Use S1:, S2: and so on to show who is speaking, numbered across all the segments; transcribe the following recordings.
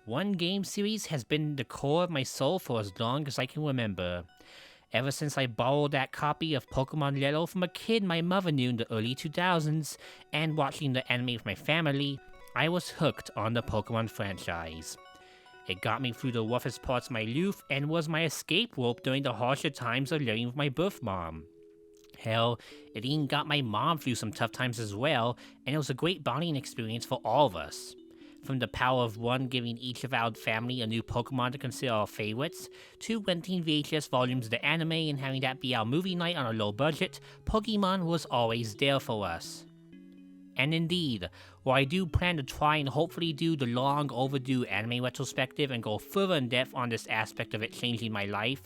S1: One game series has been the core of my soul for as long as I can remember. Ever since I borrowed that copy of Pokemon Yellow from a kid my mother knew in the early 2000s, and watching the anime with my family, I was hooked on the Pokemon franchise. It got me through the roughest parts of my youth and was my escape rope during the harsher times of living with my birth mom. Hell, it even got my mom through some tough times as well, and it was a great bonding experience for all of us. From the power of one giving each of our family a new Pokemon to consider our favorites, to renting VHS volumes of the anime and having that be our movie night on a low budget, Pokemon was always there for us. And indeed, while I do plan to try and hopefully do the long overdue anime retrospective and go further in depth on this aspect of it changing my life,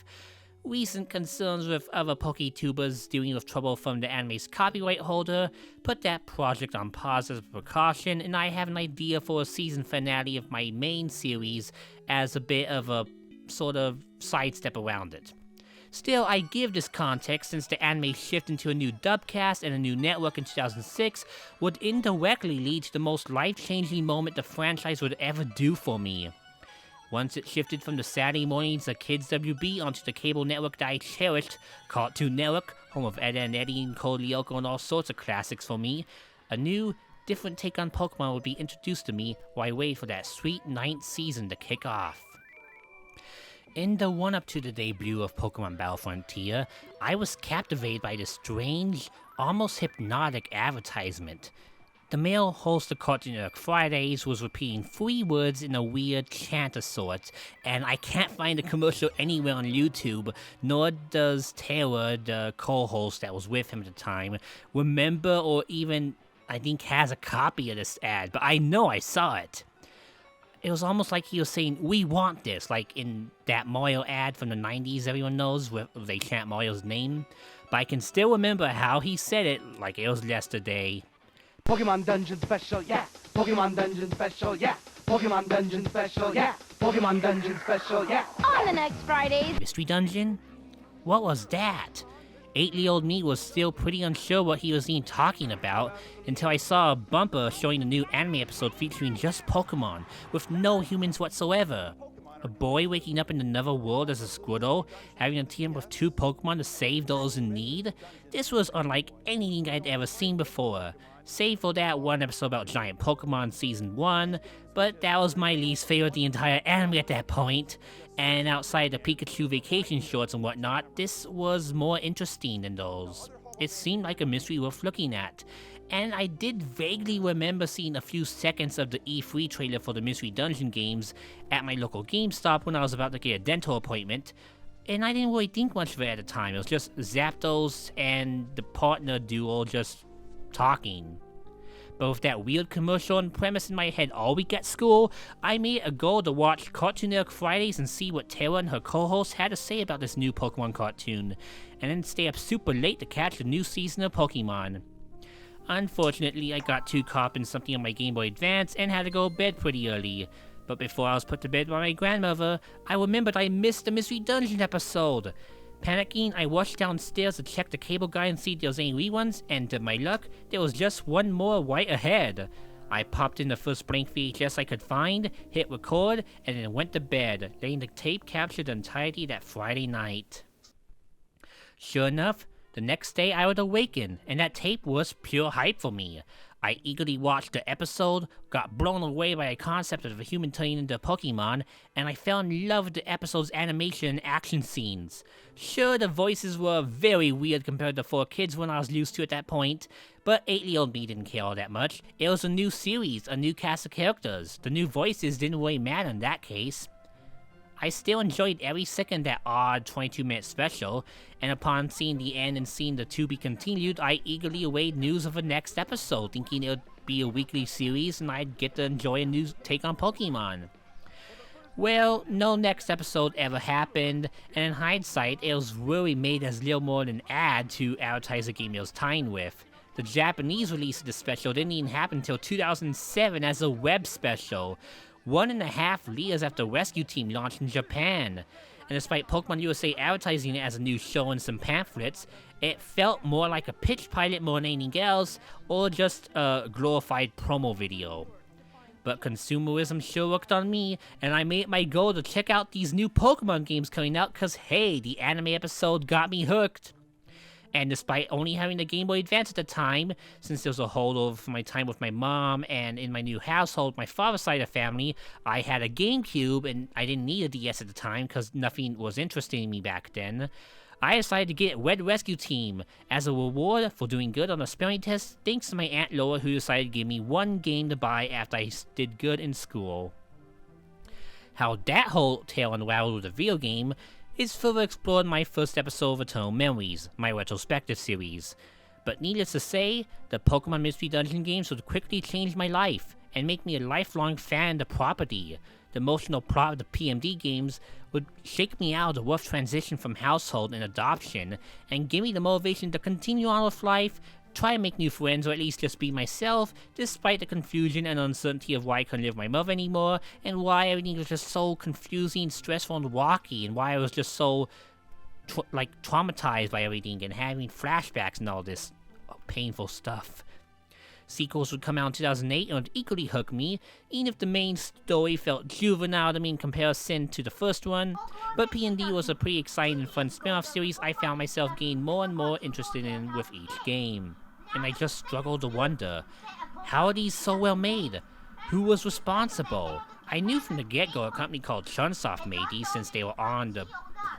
S1: recent concerns with other PokeTubers dealing with trouble from the anime's copyright holder put that project on pause as a precaution, and I have an idea for a season finale of my main series as a bit of a sort of sidestep around it. Still, I give this context since the anime shift into a new dubcast and a new network in 2006 would indirectly lead to the most life-changing moment the franchise would ever do for me. Once it shifted from the Saturday mornings of Kids WB onto the cable network that I cherished, Cartoon Network, home of Ed and Eddie and Code Lyoko and all sorts of classics for me, a new, different take on Pokemon would be introduced to me while I waited for that sweet 9th season to kick off. In the run-up to the debut of Pokemon Battle Frontier, I was captivated by this strange, almost hypnotic advertisement. The male host of Cartoon Network Fridays was repeating 3 words in a weird chant of sorts, and I can't find the commercial anywhere on YouTube, nor does Taylor, the co-host that was with him at the time, remember or even, I think, has a copy of this ad, but I know I saw it. It was almost like he was saying, "We want this," like in that Mario ad from the 90s everyone knows, where they chant Mario's name. But I can still remember how he said it like it was yesterday.
S2: Pokemon Dungeon Special, yeah! Pokemon Dungeon Special, yeah! Pokemon Dungeon Special, yeah! Pokemon Dungeon Special, yeah!
S3: On the next Fridays!
S1: Mystery Dungeon? What was that? 8-year-old me was still pretty unsure what he was even talking about until I saw a bumper showing a new anime episode featuring just Pokemon, with no humans whatsoever. A boy waking up in another world as a Squirtle, having to team up with 2 Pokemon to save those in need? This was unlike anything I'd ever seen before, save for that one episode about giant Pokemon Season 1, but that was my least favorite of the entire anime at that point. And outside the Pikachu vacation shorts and whatnot, this was more interesting than those. It seemed like a mystery worth looking at, and I did vaguely remember seeing a few seconds of the E3 trailer for the Mystery Dungeon games at my local GameStop when I was about to get a dental appointment, and I didn't really think much of it at the time. It was just Zapdos and the partner duo just talking. But with that weird commercial and premise in my head all week at school, I made a goal to watch Cartoon Network Fridays and see what Tara and her co-host had to say about this new Pokemon cartoon, and then stay up super late to catch the new season of Pokemon. Unfortunately, I got too caught up in something on my Game Boy Advance and had to go to bed pretty early. But before I was put to bed by my grandmother, I remembered I missed the Mystery Dungeon episode. Panicking, I rushed downstairs to check the cable guide and see if there was any reruns, and to my luck, there was just one more right ahead. I popped in the first blank VHS I could find, hit record, and then went to bed, letting the tape capture the entirety of that Friday night. Sure enough, the next day I would awaken, and that tape was pure hype for me. I eagerly watched the episode, got blown away by the concept of a human turning into a Pokemon, and I fell in love with the episode's animation and action scenes. Sure, the voices were very weird compared to 4 kids when I was used to at that point, but 8-year-old me didn't care all that much. It was a new series, a new cast of characters. The new voices didn't really matter in that case. I still enjoyed every second of that odd 22-minute special, and upon seeing the end and seeing the to be continued, I eagerly awaited news of the next episode, thinking it would be a weekly series and I'd get to enjoy a new take on Pokemon. Well, no next episode ever happened, and in hindsight, it was really made as little more than an ad to advertise the game it was tying with. The Japanese release of the special didn't even happen until 2007 as a web special, 1.5 years after Rescue Team launched in Japan. And despite Pokemon USA advertising it as a new show and some pamphlets, it felt more like a pitch pilot more than anything else, or just a glorified promo video. But consumerism sure worked on me, and I made it my goal to check out these new Pokemon games coming out cause hey, the anime episode got me hooked. And despite only having the Game Boy Advance at the time, since there was a holdover from my time with my mom, and in my new household, my father's side of the family, I had a GameCube, and I didn't need a DS at the time because nothing was interesting me back then. I decided to get Red Rescue Team as a reward for doing good on a spelling test thanks to my Aunt Laura who decided to give me one game to buy after I did good in school. How that whole tale unraveled with a video game is further explored in my first episode of Eternal Memories, my Retrospective series. But needless to say, the Pokemon Mystery Dungeon games would quickly change my life and make me a lifelong fan of the property. The emotional plot of the PMD games would shake me out of the rough transition from household and adoption, and give me the motivation to continue on with life, try to make new friends, or at least just be myself, despite the confusion and uncertainty of why I couldn't live with my mother anymore, and why everything was just so confusing, stressful, and wacky, and why I was just so, traumatized by everything, and having flashbacks and all this painful stuff. Sequels would come out in 2008 and would equally hook me, even if the main story felt juvenile to me in comparison to the first one, but P&D was a pretty exciting and fun spin-off series I found myself getting more and more interested in with each game. And I just struggled to wonder, how are these so well made? Who was responsible? I knew from the get-go a company called Chunsoft made these since they were on the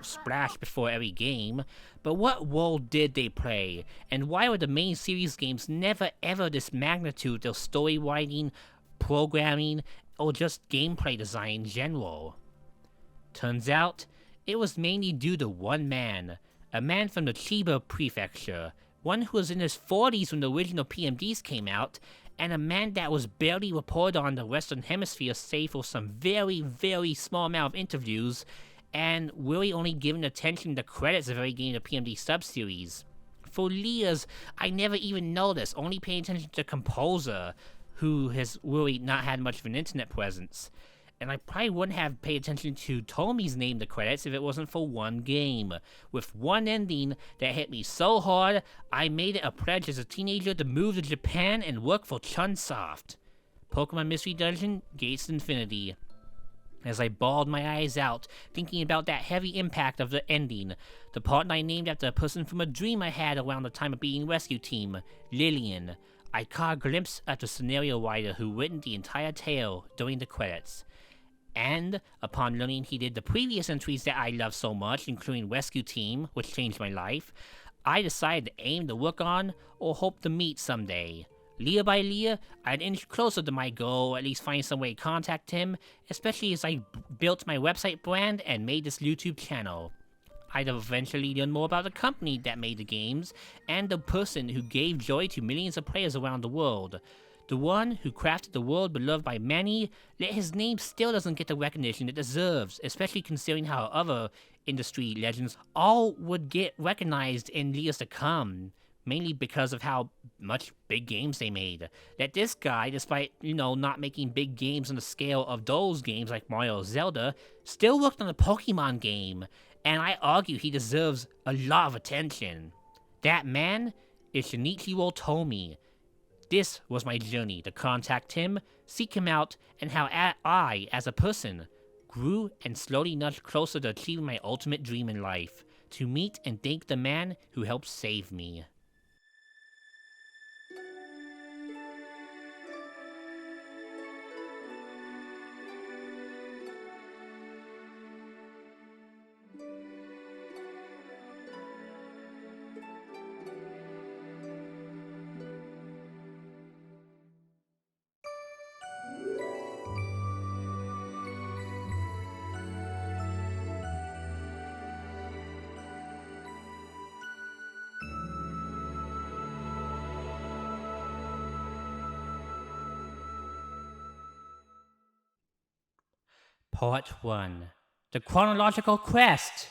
S1: splash before every game, but what role did they play, and why were the main series games never ever this magnitude of story writing, programming, or just gameplay design in general? Turns out, it was mainly due to one man, a man from the Chiba prefecture, one who was in his 40s when the original PMDs came out, and a man that was barely reported on the Western Hemisphere save for some very, very small amount of interviews, and really only given attention to credits of every game in the PMD subseries. For years, I never even noticed, only paying attention to the composer, who has really not had much of an internet presence. And I probably wouldn't have paid attention to Tomie's name in the credits if it wasn't for one game, with one ending that hit me so hard, I made it a pledge as a teenager to move to Japan and work for Chunsoft. Pokemon Mystery Dungeon, Gates to Infinity. As I bawled my eyes out, thinking about that heavy impact of the ending, the part I named after a person from a dream I had around the time of being Rescue Team, Lillian, I caught a glimpse at the scenario writer who written the entire tale during the credits. And, upon learning he did the previous entries that I love so much, including Rescue Team, which changed my life, I decided to aim to work on, or hope to meet someday. Layer by layer, I'd inch closer to my goal, or at least find some way to contact him, especially as I built my website brand and made this YouTube channel. I'd eventually learn more about the company that made the games, and the person who gave joy to millions of players around the world. The one who crafted the world beloved by many, yet his name still doesn't get the recognition it deserves, especially considering how other industry legends all would get recognized in years to come. Mainly because of how much big games they made. That this guy, despite, not making big games on the scale of those games like Mario or Zelda, still worked on a Pokemon game, and I argue he deserves a lot of attention. That man is Shinichiro Tomie. This was my journey to contact him, seek him out, and how I, as a person, grew and slowly nudged closer to achieving my ultimate dream in life, to meet and thank the man who helped save me. Part 1. The Chronological Quest!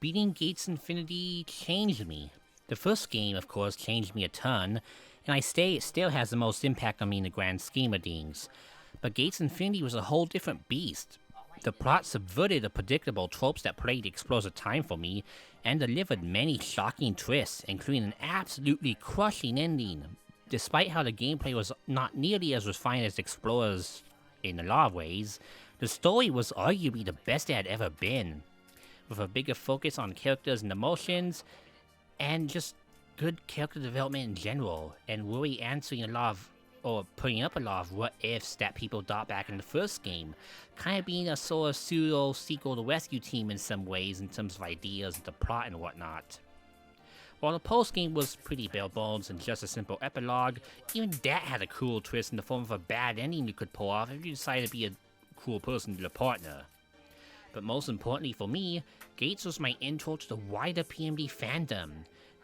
S1: Beating Gates Infinity changed me. The first game, of course, changed me a ton, and it still has the most impact on me in the grand scheme of things. But Gates Infinity was a whole different beast. The plot subverted the predictable tropes that plagued explosive time for me, and delivered many shocking twists, including an absolutely crushing ending. Despite how the gameplay was not nearly as refined as Explorers in a lot of ways, the story was arguably the best it had ever been, with a bigger focus on characters and emotions, and just good character development in general, and really answering a lot of, or putting up a lot of what ifs that people thought back in the first game, kind of being a sort of pseudo sequel to Rescue Team in some ways in terms of ideas, the plot and whatnot. While the post-game was pretty bare bones and just a simple epilogue, even that had a cool twist in the form of a bad ending you could pull off if you decided to be a cool person to the partner. But most importantly for me, Gates was my intro to the wider PMD fandom.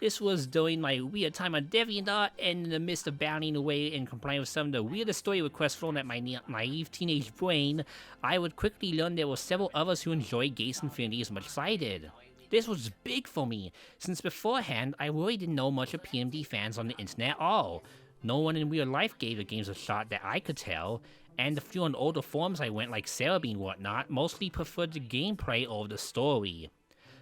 S1: This was during my weird time on DeviantArt, and in the midst of bounding away and complying with some of the weirdest story requests thrown at my naive teenage brain, I would quickly learn there were several others who enjoyed Gates Infinity as much as I did. This was big for me, since beforehand I really didn't know much of PMD fans on the internet at all. No one in real life gave the games a shot that I could tell, and the few on older forums I went like Cerebean and whatnot mostly preferred the gameplay over the story.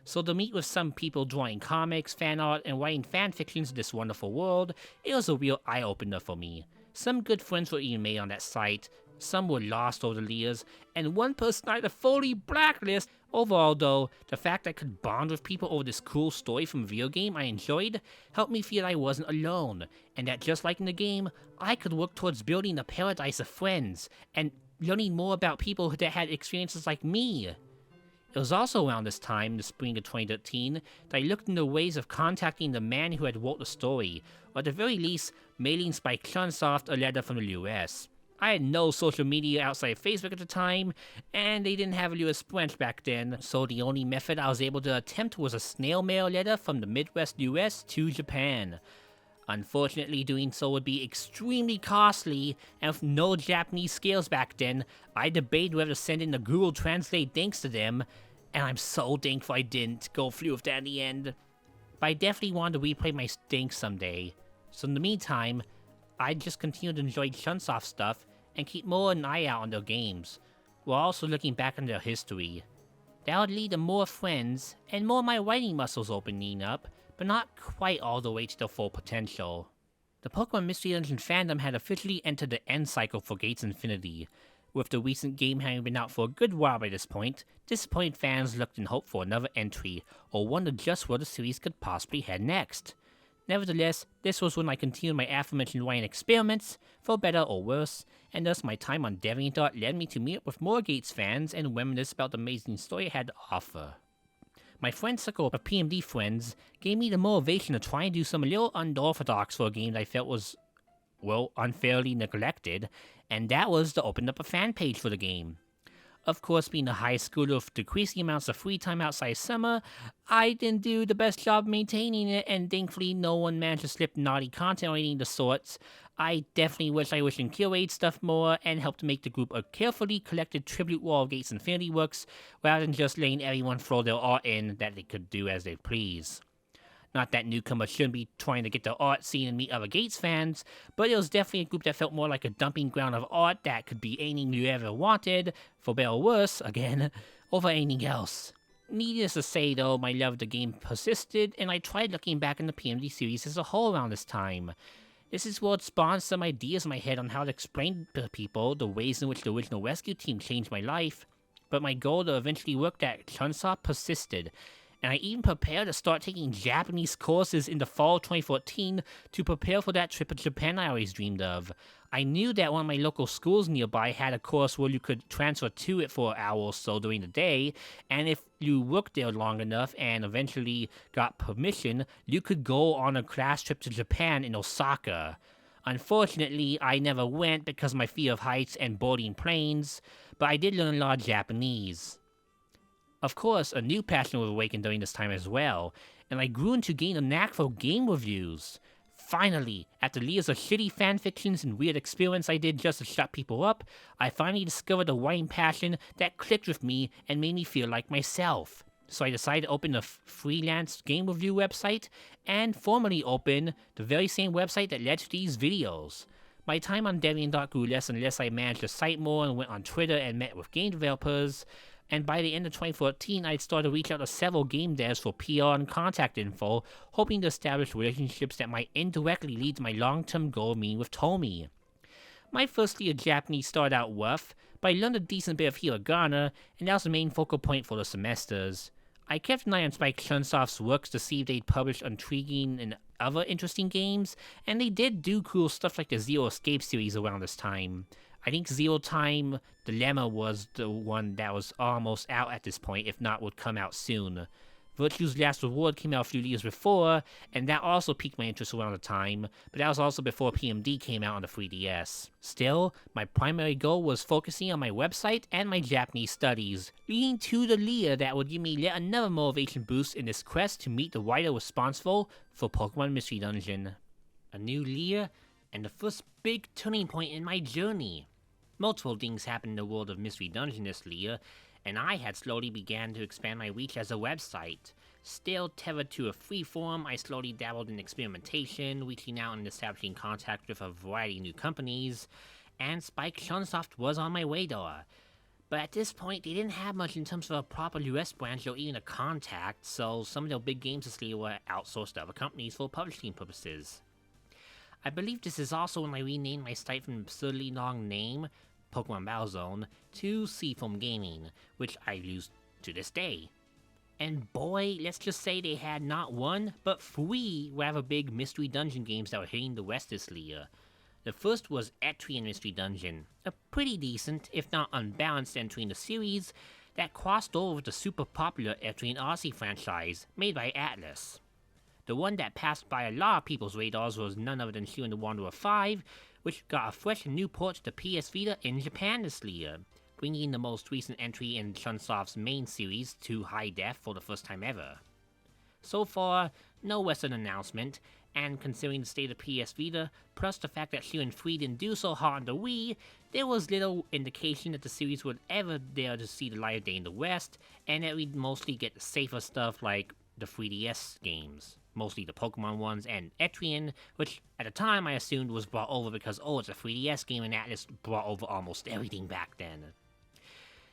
S1: So to meet with some people drawing comics, fan art, and writing fanfictions of this wonderful world, it was a real eye-opener for me. Some good friends were even made on that site, some were lost over the years, and one person I had to fully blacklist. Overall though, the fact I could bond with people over this cool story from a video game I enjoyed helped me feel I wasn't alone, and that just like in the game, I could work towards building a paradise of friends, and learning more about people that had experiences like me. It was also around this time, the spring of 2013, that I looked into ways of contacting the man who had wrote the story, or at the very least, mailing Spike Chunsoft a letter from the US. I had no social media outside of Facebook at the time, and they didn't have a US branch back then, so the only method I was able to attempt was a snail mail letter from the Midwest US to Japan. Unfortunately, doing so would be extremely costly, and with no Japanese skills back then, I debated whether to send in the Google Translate thanks to them, and I'm so thankful I didn't go through with that in the end. But I definitely wanted to replay my stinks someday, so in the meantime, I just continue to enjoy Chunsoft stuff and keep more an eye out on their games, while also looking back on their history. That would lead to more friends, and more of my writing muscles opening up, but not quite all the way to their full potential. The Pokemon Mystery Dungeon fandom had officially entered the end cycle for Gates Infinity. With the recent game having been out for a good while by this point, disappointed fans looked and hoped for another entry, or wondered just where the series could possibly head next. Nevertheless, this was when I continued my aforementioned writing experiments, for better or worse, and thus my time on DeviantArt led me to meet up with more Gates fans and reminisce about the amazing story it had to offer. My friend circle of PMD friends gave me the motivation to try and do something a little unorthodox for a game that I felt was, well, unfairly neglected, and that was to open up a fan page for the game. Of course, being a high schooler with decreasing amounts of free time outside summer, I didn't do the best job maintaining it, and thankfully no one managed to slip naughty content or anything of the sorts. I definitely wish I and curated stuff more, and helped make the group a carefully collected tribute wall of Gates Infinity works, rather than just letting everyone throw their art in that they could do as they please. Not that newcomers shouldn't be trying to get their art seen and meet other Gates fans, but it was definitely a group that felt more like a dumping ground of art that could be anything you ever wanted, for better or worse, again, over anything else. Needless to say though, my love of the game persisted, and I tried looking back in the PMD series as a whole around this time. This is what spawned some ideas in my head on how to explain to people the ways in which the original Rescue Team changed my life, but my goal to eventually work at Chunsoft persisted, and I even prepared to start taking Japanese courses in the fall of 2014 to prepare for that trip to Japan I always dreamed of. I knew that one of my local schools nearby had a course where you could transfer to it for an hour or so during the day, and if you worked there long enough and eventually got permission, you could go on a class trip to Japan in Osaka. Unfortunately, I never went because of my fear of heights and boarding planes, but I did learn a lot of Japanese. Of course, a new passion was awakened during this time as well, and I grew into gain a knack for game reviews. Finally, after years of shitty fanfictions and weird experiments I did just to shut people up, I finally discovered a writing passion that clicked with me and made me feel like myself. So I decided to open a freelance game review website, and formally open the very same website that led to these videos. My time on DeviantArt grew less and less. I managed the site more and went on Twitter and met with game developers. and by the end of 2014, I'd started to reach out to several game devs for PR and contact info, hoping to establish relationships that might indirectly lead to my long-term goal of meeting with Tomie. My first year of Japanese started out rough, but I learned a decent bit of hiragana, and that was the main focal point for the semesters. I kept an eye on Spike Chunsoft's works to see if they'd publish intriguing and other interesting games, and they did do cool stuff like the Zero Escape series around this time. I think Zero Time Dilemma was the one that was almost out at this point, if not would come out soon. Virtue's Last Reward came out a few years before, and that also piqued my interest around the time, but that was also before PMD came out on the 3DS. Still, my primary goal was focusing on my website and my Japanese studies, leading to the Leah that would give me yet another motivation boost in this quest to meet the writer responsible for Pokemon Mystery Dungeon. A new Leah, and the first big turning point in my journey. Multiple things happened in the world of Mystery Dungeon this Leah, and I had slowly began to expand my reach as a website. Still tethered to a free forum, I slowly dabbled in experimentation, reaching out and establishing contact with a variety of new companies, and Spike Chunsoft was on my radar. But at this point, they didn't have much in terms of a proper US branch or even a contact, so some of their big games this year were outsourced to other companies for publishing purposes. I believe this is also when I renamed my site from an absurdly long name, Pokemon Battlezone, to Seafoam Gaming, which I use to this day. And boy, let's just say they had not one, but 3 rather big Mystery Dungeon games that were hitting the West this year. The first was Etrian Mystery Dungeon, a pretty decent, if not unbalanced entry in the series that crossed over with the super popular Etrian Odyssey franchise, made by Atlas. The one that passed by a lot of people's radars was none other than Shiren the Wanderer 5, which got a fresh and new port to the PS Vita in Japan this year, bringing the most recent entry in Chunsoft's main series to high def for the first time ever. So far, no Western announcement, and considering the state of PS Vita, plus the fact that Shiren 3 didn't do so hot on the Wii, there was little indication that the series would ever dare to see the light of day in the West, and that we'd mostly get the safer stuff like the 3DS games. Mostly the Pokemon ones, and Etrian, which at the time I assumed was brought over because, oh, it's a 3DS game and Atlas brought over almost everything back then.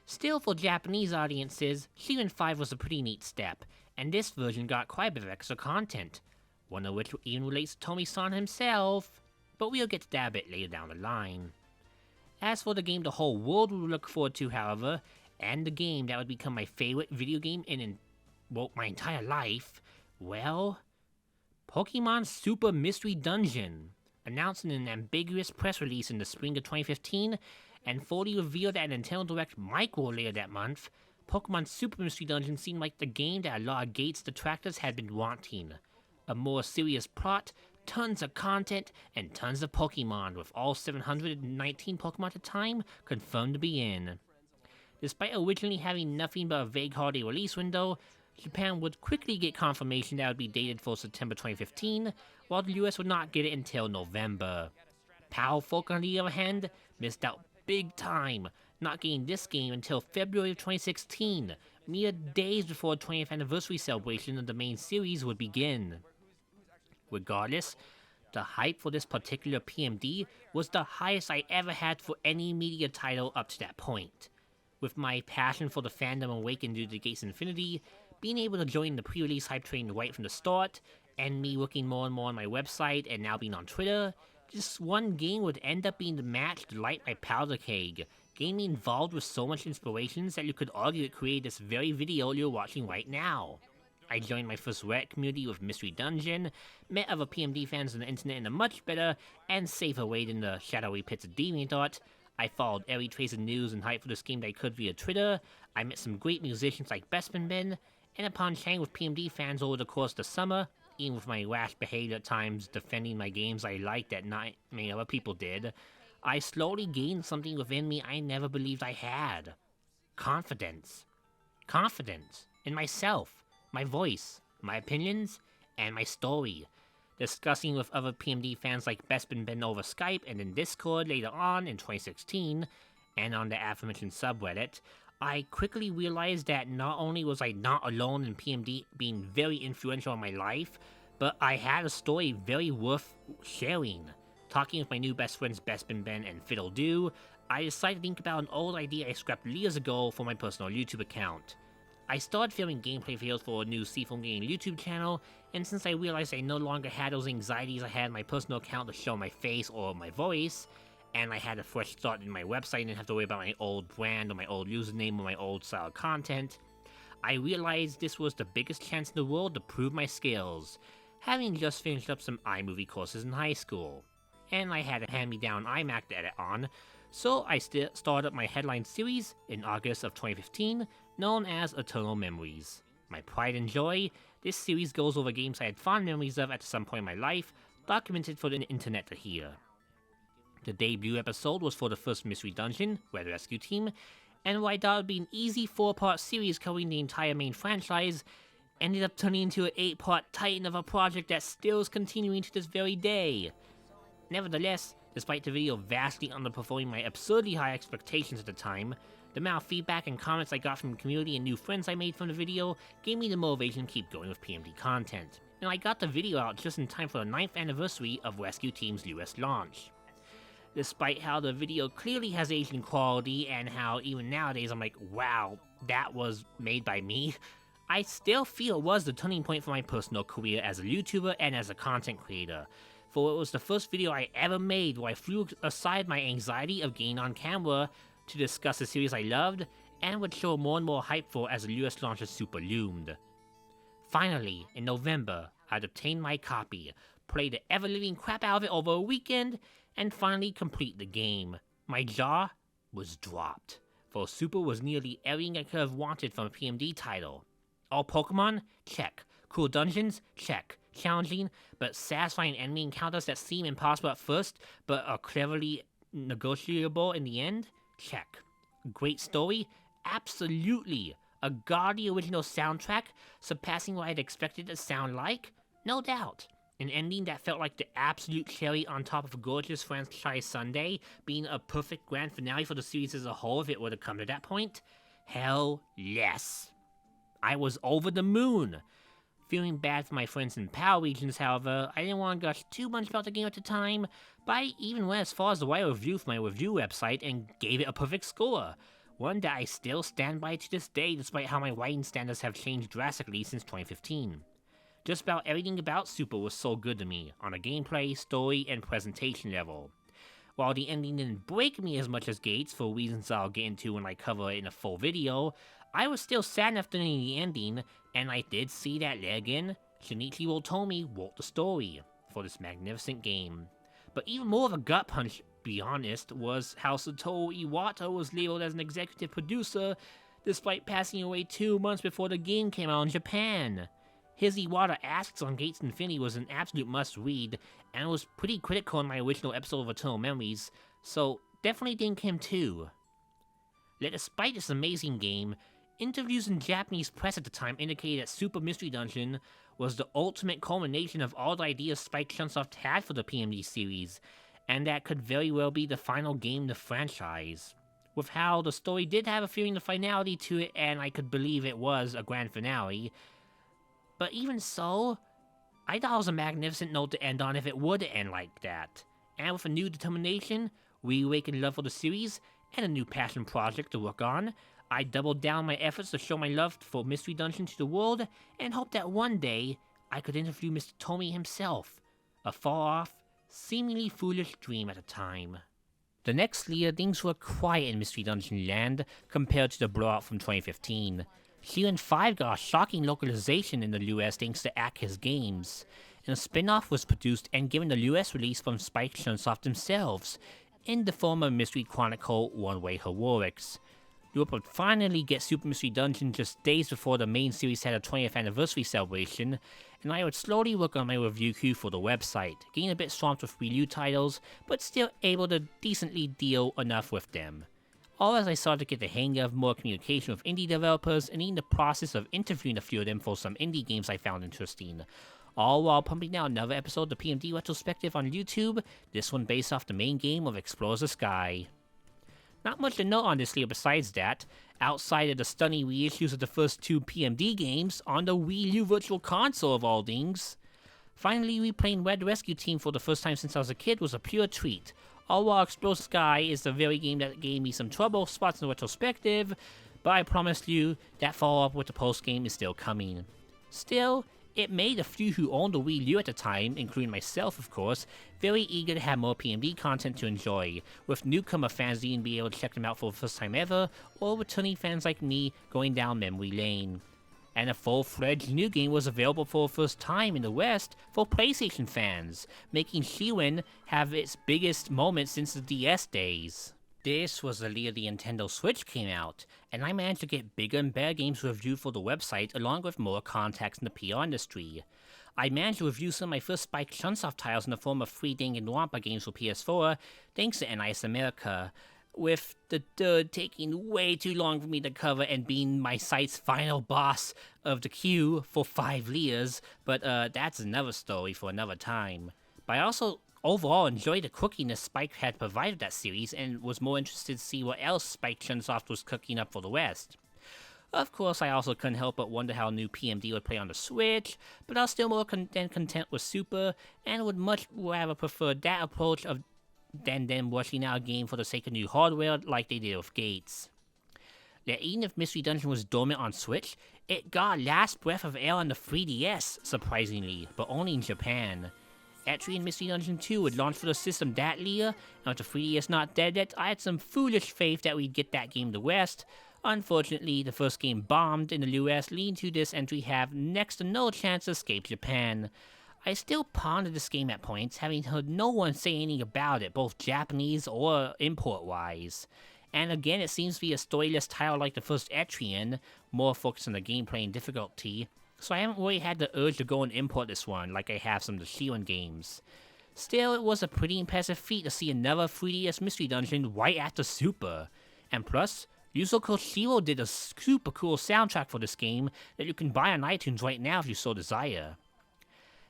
S1: Still, for Japanese audiences, Shiren 5 was a pretty neat step, and this version got quite a bit of extra content, one of which even relates to Tomie-san himself, but we'll get to that a bit later down the line. As for the game the whole world would look forward to, however, and the game that would become my favorite video game in my entire life, well, Pokemon Super Mystery Dungeon, announced in an ambiguous press release in the spring of 2015, and fully revealed at a Nintendo Direct Micro later that month, Pokemon Super Mystery Dungeon seemed like the game that a lot of Gates detractors had been wanting. A more serious plot, tons of content, and tons of Pokemon, with all 719 Pokemon at the time confirmed to be in. Despite originally having nothing but a vague holiday release window, Japan would quickly get confirmation that it would be dated for September 2015, while the US would not get it until November. PAL Folk, on the other hand, missed out big time, not getting this game until February of 2016, mere days before the 20th anniversary celebration of the main series would begin. Regardless, the hype for this particular PMD was the highest I ever had for any media title up to that point. With my passion for the fandom awakened due to Gates Infinity, being able to join the pre-release hype train right from the start, and me working more and more on my website and now being on Twitter, just one game would end up being the match to light my powder keg, getting me involved with so much inspirations that you could argue it created this very video you're watching right now. I joined my first Reddit community with Mystery Dungeon, met other PMD fans on the internet in a much better and safer way than the shadowy pits of DeviantArt. I followed every trace of news and hype for this game that I could via Twitter. I met some great musicians like Bespin Ben, and upon chatting with PMD fans over the course of the summer, even with my rash behavior at times defending my games I liked that not many other people did, I slowly gained something within me I never believed I had. Confidence. Confidence in myself, my voice, my opinions, and my story. Discussing with other PMD fans like Bespin Ben over Skype and in Discord later on in 2016, and on the aforementioned subreddit, I quickly realized that not only was I not alone in PMD being very influential in my life, but I had a story very worth sharing. Talking with my new best friends Bespin Ben and Fiddle Do, I decided to think about an old idea I scrapped years ago for my personal YouTube account. I started filming gameplay videos for a new Seafoam Gaming YouTube channel, and since I realized I no longer had those anxieties I had in my personal account to show my face or my voice, and I had a fresh start in my website and didn't have to worry about my old brand or my old username or my old style of content, I realized this was the biggest chance in the world to prove my skills, having just finished up some iMovie courses in high school. And I had a hand-me-down iMac to edit on, so I started up my headline series in August of 2015, known as Eternal Memories. My pride and joy, this series goes over games I had fond memories of at some point in my life, documented for the internet to hear. The debut episode was for the first Mystery Dungeon, Red Rescue Team, and what I thought would be an easy 4-part series covering the entire main franchise, ended up turning into an 8-part titan of a project that still is continuing to this very day. Nevertheless, despite the video vastly underperforming my absurdly high expectations at the time, the amount of feedback and comments I got from the community and new friends I made from the video gave me the motivation to keep going with PMD content, and I got the video out just in time for the 9th anniversary of Rescue Team's US launch. Despite how the video clearly has Asian quality and how even nowadays I'm like, wow, that was made by me, I still feel it was the turning point for my personal career as a YouTuber and as a content creator, for it was the first video I ever made where I flew aside my anxiety of getting on camera to discuss a series I loved and would show more and more hype for as the US launch super loomed. Finally, in November, I'd obtained my copy, play the ever-living crap out of it over a weekend, and finally complete the game. My jaw was dropped, for Super was nearly everything I could have wanted from a PMD title. All Pokemon? Check. Cool dungeons? Check. Challenging, but satisfying enemy encounters that seem impossible at first, but are cleverly negotiable in the end? Check. Great story? Absolutely. A gaudy original soundtrack, surpassing what I'd expected it to sound like? No doubt. An ending that felt like the absolute cherry on top of a gorgeous franchise sundae, being a perfect grand finale for the series as a whole if it were to come to that point? Hell yes. I was over the moon. Feeling bad for my friends in PAL regions, however, I didn't want to gush too much about the game at the time, but I even went as far as to write a review for my review website and gave it a perfect score, one that I still stand by to this day despite how my writing standards have changed drastically since 2015. Just about everything about Super was so good to me, on a gameplay, story, and presentation level. While the ending didn't break me as much as Gates, for reasons I'll get into when I cover it in a full video, I was still sad after the ending, and I did see that Lillian, Shinichiro Tomie, wrote the story for this magnificent game. But even more of a gut punch, to be honest, was how Satoru Iwata was labeled as an executive producer, despite passing away 2 months before the game came out in Japan. His Iwata Asks on Gates Infinity was an absolute must-read, and was pretty critical in my original episode of Eternal Memories, so definitely thank him too. Yet despite this amazing game, interviews in Japanese press at the time indicated that Super Mystery Dungeon was the ultimate culmination of all the ideas Spike Chunsoft had for the PMD series, and that could very well be the final game in the franchise. With how the story did have a feeling of finality to it, and I could believe it was a grand finale, but even so, I thought it was a magnificent note to end on if it were to end like that. And with a new determination, reawakened love for the series, and a new passion project to work on, I doubled down my efforts to show my love for Mystery Dungeon to the world, and hoped that one day, I could interview Mr. Tomie himself, a far-off, seemingly foolish dream at the time. The next year, things were quiet in Mystery Dungeon land compared to the blowout from 2015. Shiren 5 got a shocking localization in the US thanks to Atkins Games, and a spin-off was produced and given the US release from Spike Chunsoft themselves, in the form of Mystery Chronicle One-Way Heroics. Europe would finally get Super Mystery Dungeon just days before the main series had a 20th anniversary celebration, and I would slowly work on my review queue for the website, getting a bit swamped with review titles, but still able to decently deal enough with them. All as I started to get the hang of more communication with indie developers and in the process of interviewing a few of them for some indie games I found interesting, all while pumping out another episode of the PMD Retrospective on YouTube, this one based off the main game of Explore the Sky. Not much to note on this year besides that, outside of the stunning reissues of the first 2 PMD games on the Wii U Virtual Console of all things. Finally, replaying Red Rescue Team for the first time since I was a kid was a pure treat, All While Explode Sky is the very game that gave me some trouble spots in the retrospective, but I promise you that follow-up with the post-game is still coming. Still, it made a few who owned a Wii U at the time, including myself of course, very eager to have more PMD content to enjoy, with newcomer fans even being able to check them out for the first time ever, or returning fans like me going down memory lane. And a full-fledged new game was available for the first time in the West for PlayStation fans, making Shiren have its biggest moment since the DS days. This was the year the Nintendo Switch came out, and I managed to get bigger and better games reviewed for the website along with more contacts in the PR industry. I managed to review some of my first Spike Chunsoft titles in the form of free Danganronpa games for PS4, thanks to NIS America, with the third taking way too long for me to cover and being my site's final boss of the queue for 5 years, but that's another story for another time. But I also overall enjoyed the quirkiness Spike had provided that series and was more interested to see what else Spike Chunsoft was cooking up for the West. Of course, I also couldn't help but wonder how new PMD would play on the Switch, but I was still more content with Super, and would much rather prefer that approach than them rushing out a game for the sake of new hardware like they did with Gates. That even if Mystery Dungeon was dormant on Switch, it got a last breath of air on the 3DS, surprisingly, but only in Japan. Etrian Mystery Dungeon 2 would launch for the system that year, and with the 3DS not dead yet, I had some foolish faith that we'd get that game to West. Unfortunately, the first game bombed in the US, leading to this entry have next to no chance to escape Japan. I still pondered this game at points, having heard no one say anything about it, both Japanese or import-wise. And again, it seems to be a storyless title like the first Etrian, more focused on the gameplay and difficulty, so I haven't really had the urge to go and import this one like I have some of the Shiren games. Still, it was a pretty impressive feat to see another 3DS Mystery Dungeon right after Super. And plus, Yuzo Koshiro did a super cool soundtrack for this game that you can buy on iTunes right now if you so desire.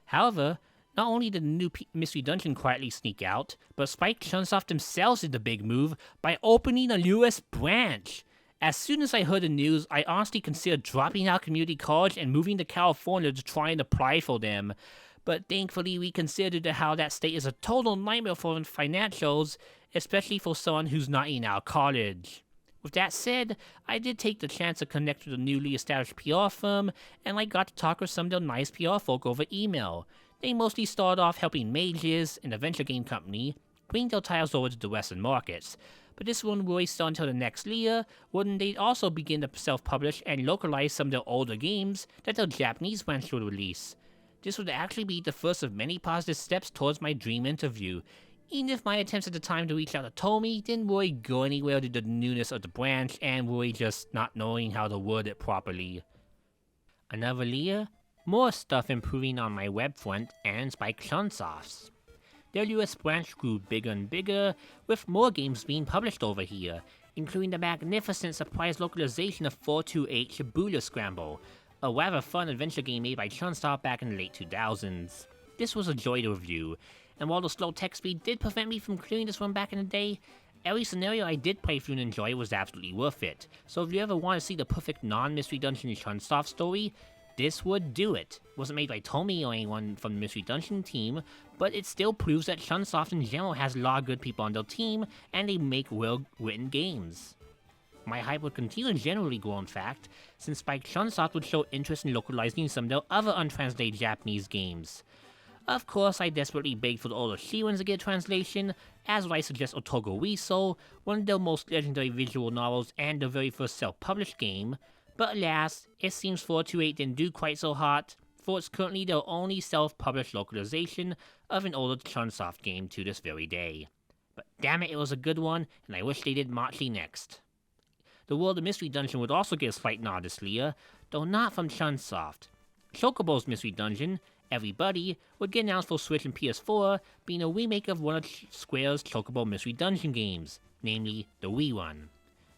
S1: However, not only did the new Mystery Dungeon quietly sneak out, but Spike Chunsoft themselves did the big move by opening a US branch. As soon as I heard the news, I honestly considered dropping out community college and moving to California to try and apply for them. But thankfully, we considered how that state is a total nightmare for financials, especially for someone who's not in our college. With that said, I did take the chance to connect with a newly established PR firm, and I got to talk with some of their nice PR folk over email. They mostly started off helping mages and a venture game company bring their titles over to the Western markets. But this wouldn't really start until the next year, when they'd also begin to self-publish and localize some of their older games that their Japanese branch would release. This would actually be the first of many positive steps towards my dream interview, even if my attempts at the time to reach out to Tomie didn't really go anywhere due to the newness of the branch and really just not knowing how to word it properly. Another year, more stuff improving on my web front and Spike Chunsoft's. Their US branch grew bigger and bigger, with more games being published over here, including the magnificent surprise localization of 428 Shibuya Scramble, a rather fun adventure game made by Chunsoft back in the late 2000s. This was a joy to review, and while the slow text speed did prevent me from clearing this one back in the day, every scenario I did play through and enjoy was absolutely worth it. So if you ever want to see the perfect non-Mystery Dungeon Chunsoft story, this would do it. It wasn't made by Tomie or anyone from the Mystery Dungeon team, but it still proves that Chunsoft in general has a lot of good people on their team, and they make well-written games. My hype would continue to generally grow in fact, since Spike Chunsoft would show interest in localizing some of their other untranslated Japanese games. Of course, I desperately begged for the older Shirens to get a translation, as would I suggest Otogo Wiso, one of their most legendary visual novels and their very first self-published game, but alas, it seems 428 didn't do quite so hot, for it's currently their only self-published localization of an older Chunsoft game to this very day. But damn it, it was a good one, and I wish they did Mochi next. The World of Mystery Dungeon would also get a slight nod this year, though not from Chunsoft. Chocobo's Mystery Dungeon, Everybody, would get announced for Switch and PS4, being a remake of one of Square's Chocobo Mystery Dungeon games, namely the Wii one.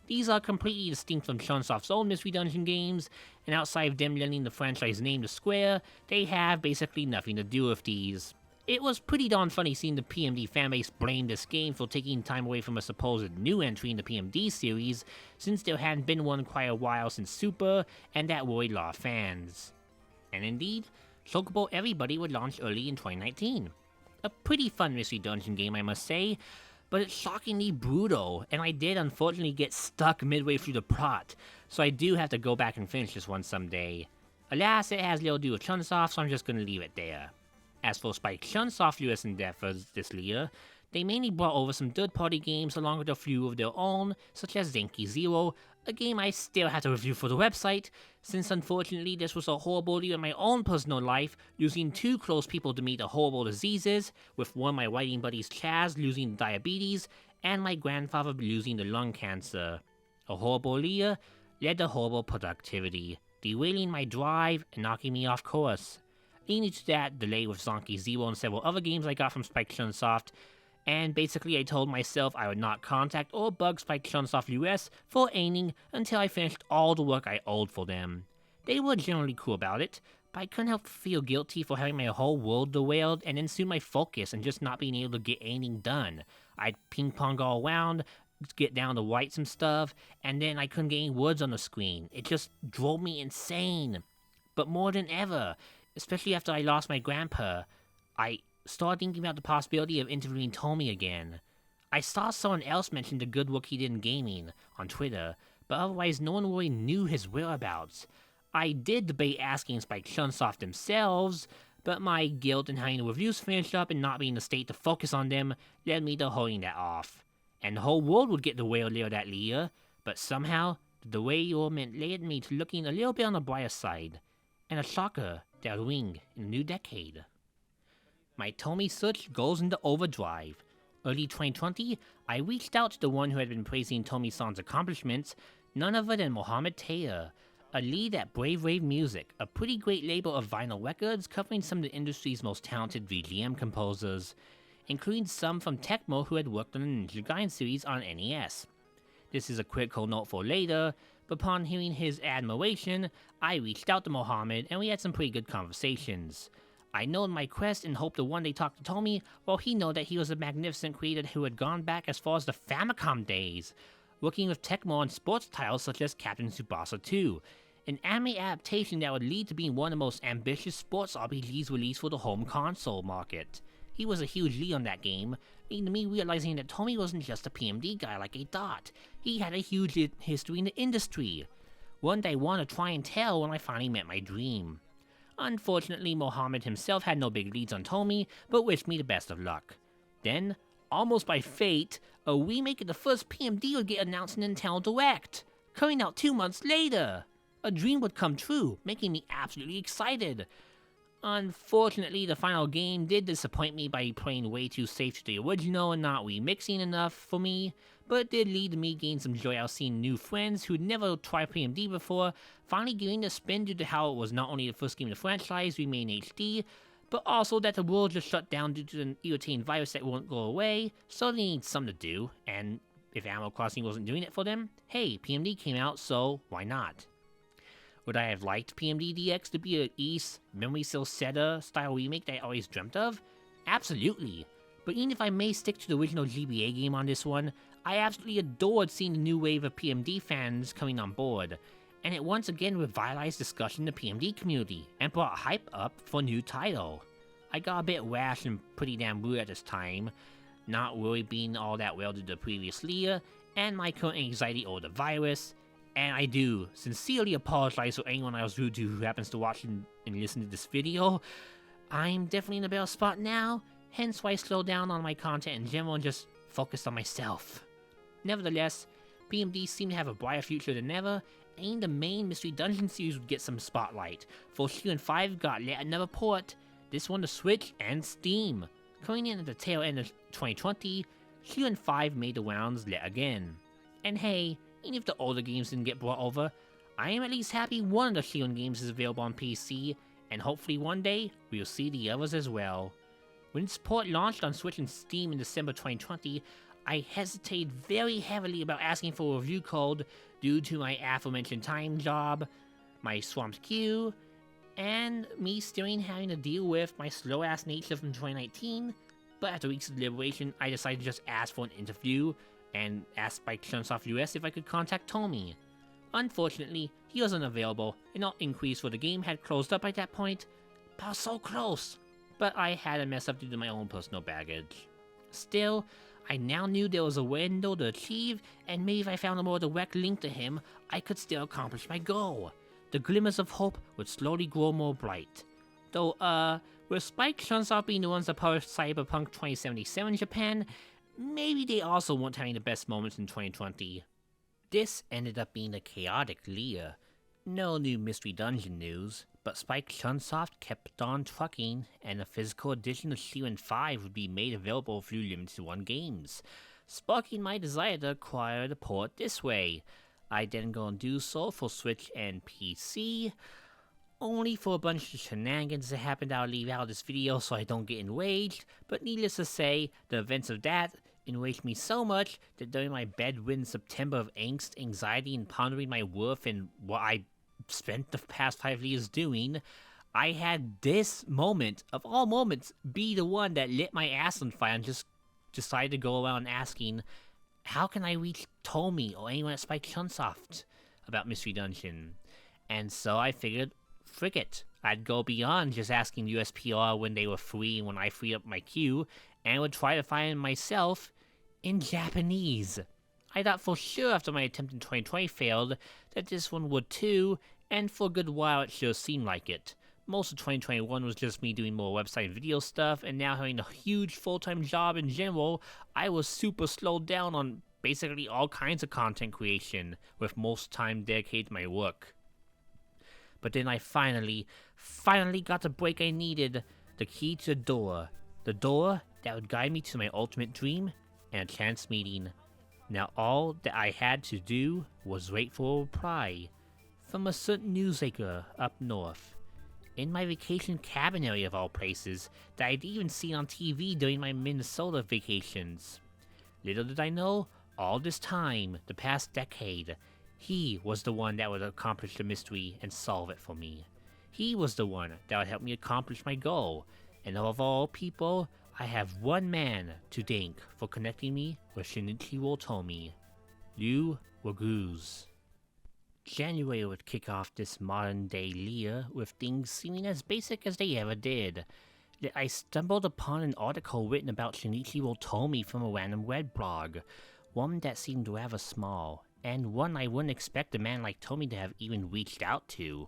S1: These are completely distinct from Chunsoft's own Mystery Dungeon games, and outside of them lending the franchise name to Square, they have basically nothing to do with these. It was pretty darn funny seeing the PMD fanbase blame this game for taking time away from a supposed new entry in the PMD series, since there hadn't been one quite a while since Super, and that worried a lot of fans. And indeed, Chocobo Everybody would launch early in 2019. A pretty fun Mystery Dungeon game, I must say, but it's shockingly brutal, and I did unfortunately get stuck midway through the plot, so I do have to go back and finish this one someday. Alas, it has little to do with Chunsoft, so I'm just gonna leave it there. As for Spike Chunsoft US endeavors this year, they mainly brought over some third-party games along with a few of their own, such as Zenki Zero, a game I still have to review for the website, since unfortunately this was a horrible year in my own personal life, losing 2 close people to meet horrible diseases, with one of my writing buddies Chaz losing diabetes, and my grandfather losing the lung cancer. A horrible year led to horrible productivity, derailing my drive and knocking me off course. Leading to that delay with Zonky Zero and several other games I got from Spike Chunsoft, and basically I told myself I would not contact or bug Spike Chunsoft US for aiming until I finished all the work I owed for them. They were generally cool about it, but I couldn't help but feel guilty for having my whole world derailed and then soon my focus and just not being able to get anything done. I'd ping pong all around, get down to write some stuff, and then I couldn't get any words on the screen. It just drove me insane. But more than ever, especially after I lost my grandpa, I started thinking about the possibility of interviewing Tomie again. I saw someone else mention the good work he did in gaming on Twitter, but otherwise no one really knew his whereabouts. I did debate asking Spike Chunsoft themselves, but my guilt in having the reviews finished up and not being in the state to focus on them led me to holding that off. And the whole world would get the whale later that year, but somehow the derailment led me to looking a little bit on the brighter side, and a shocker that will ring in the new decade. My Tomie search goes into overdrive. Early 2020, I reached out to the one who had been praising Tomie-san's accomplishments, none other than Mohammed Taylor, a lead at Brave Wave Music, a pretty great label of vinyl records covering some of the industry's most talented VGM composers, including some from Tecmo who had worked on the Ninja Gaiden series on NES. This is a critical note for later, but upon hearing his admiration, I reached out to Mohammed and we had some pretty good conversations. I know my quest and hope to one day talk to Tomie, while he know that he was a magnificent creator who had gone back as far as the Famicom days, working with Tecmo on sports titles such as Captain Tsubasa 2, an anime adaptation that would lead to being one of the most ambitious sports RPGs released for the home console market. He was a huge lead on that game, leading to me realizing that Tomie wasn't just a PMD guy like I thought. He had a huge history in the industry, one that I wanted to try and tell when I finally met my dream. Unfortunately, Mohammed himself had no big leads on Tomie, but wished me the best of luck. Then, almost by fate, a remake of the first PMD would get announced in Nintendo Direct, coming out 2 months later. A dream would come true, making me absolutely excited. Unfortunately, the final game did disappoint me by playing way too safe to the original and not remixing enough for me, but it did lead to me gaining some joy out of seeing new friends who'd never tried PMD before finally giving a spin due to how it was not only the first game in the franchise remade in HD, but also that the world just shut down due to an irritating virus that won't go away, so they need something to do, and if Animal Crossing wasn't doing it for them, hey, PMD came out, so why not? Would I have liked PMD DX to be a East Memory Cell Seta style remake that I always dreamt of? Absolutely. But even if I may stick to the original GBA game on this one, I absolutely adored seeing the new wave of PMD fans coming on board, and it once again revitalized discussion in the PMD community, and brought hype up for a new title. I got a bit rash and pretty damn rude at this time, not really being all that well to the previous year, and my current anxiety over the virus, and I do sincerely apologize for anyone I was rude to who happens to watch and listen to this video. I'm definitely in a better spot now, hence why I slowed down on my content in general and just focused on myself. Nevertheless, PMD seemed to have a brighter future than ever, and the main Mystery Dungeon series would get some spotlight, for Shiren 5 got yet another port, this one to Switch and Steam. Coming in at the tail end of 2020, Shiren 5 made the rounds yet again. And hey, even if the older games didn't get brought over, I am at least happy one of the Shiren games is available on PC, and hopefully one day, we'll see the others as well. When its port launched on Switch and Steam in December 2020, I hesitated very heavily about asking for a review code due to my aforementioned time job, my swamped queue, and me still having to deal with my slow-ass nature from 2019, but after weeks of deliberation, I decided to just ask for an interview, and asked by Chunsoft US if I could contact Tomie. Unfortunately, he wasn't available, and all inquiries for the game had closed up by that point, but I was so close. But I had to mess up due to my own personal baggage. Still, I now knew there was a window to achieve, and maybe if I found a more direct link to him, I could still accomplish my goal. The glimmers of hope would slowly grow more bright. Though, with Spike Chunsoft being the ones that published Cyberpunk 2077 in Japan, maybe they also weren't having the best moments in 2020. This ended up being a chaotic year. No new Mystery Dungeon news, but Spike Chunsoft kept on trucking, and a physical edition of Shiren 5 would be made available through Limited Run Games, sparking my desire to acquire the port this way. I then go and do so for Switch and PC, only for a bunch of shenanigans that happened. I'll leave out this video so I don't get enraged, but needless to say, the events of that enraged me so much that during my bedridden September of angst, anxiety, and pondering my worth and what I spent the past 5 years doing, I had this moment, of all moments, be the one that lit my ass on fire and just decided to go around asking, how can I reach Tomie or anyone at Spike Chunsoft about Mystery Dungeon? And so I figured, frick it, I'd go beyond just asking USPR when they were free and when I freed up my queue, and would try to find myself in Japanese. I thought for sure after my attempt in 2020 failed that this one would too, and for a good while it sure seemed like it. Most of 2021 was just me doing more website and video stuff, and now having a huge full-time job in general, I was super slowed down on basically all kinds of content creation, with most time dedicated to my work. But then I finally got the break I needed, the key to the door that would guide me to my ultimate dream and a chance meeting. Now all that I had to do was wait for a reply from a certain newsmaker up north, in my vacation cabin area of all places, that I'd even seen on TV during my Minnesota vacations. Little did I know, all this time, the past decade, he was the one that would accomplish the mystery and solve it for me. He was the one that would help me accomplish my goal, and of all people, I have one man to thank for connecting me with Shinichiro Tomie, Liu Waguz. January would kick off this modern day year with things seeming as basic as they ever did. Yet I stumbled upon an article written about Shinichiro Tomie from a random web blog, one that seemed rather small, and one I wouldn't expect a man like Tomie to have even reached out to.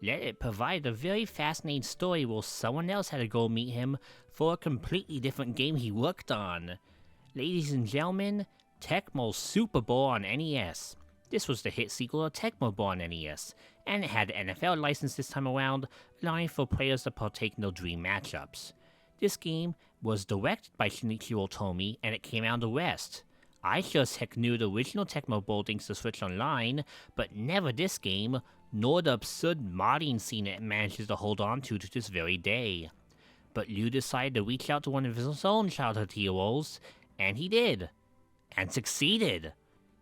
S1: Yet it provided a very fascinating story where someone else had to go meet him for a completely different game he worked on. Ladies and gentlemen, Tecmo Super Bowl on NES. This was the hit sequel to Tecmo Bowl on NES, and it had the NFL license this time around, allowing for players to partake in their dream matchups. This game was directed by Shinichiro Tomie, and it came out in the West. I sure as heck knew the original Tecmo Bowl things to Switch Online, but never this game, nor the absurd modding scene it manages to hold on to this very day. But Liu decided to reach out to one of his own childhood heroes, and he did. And succeeded!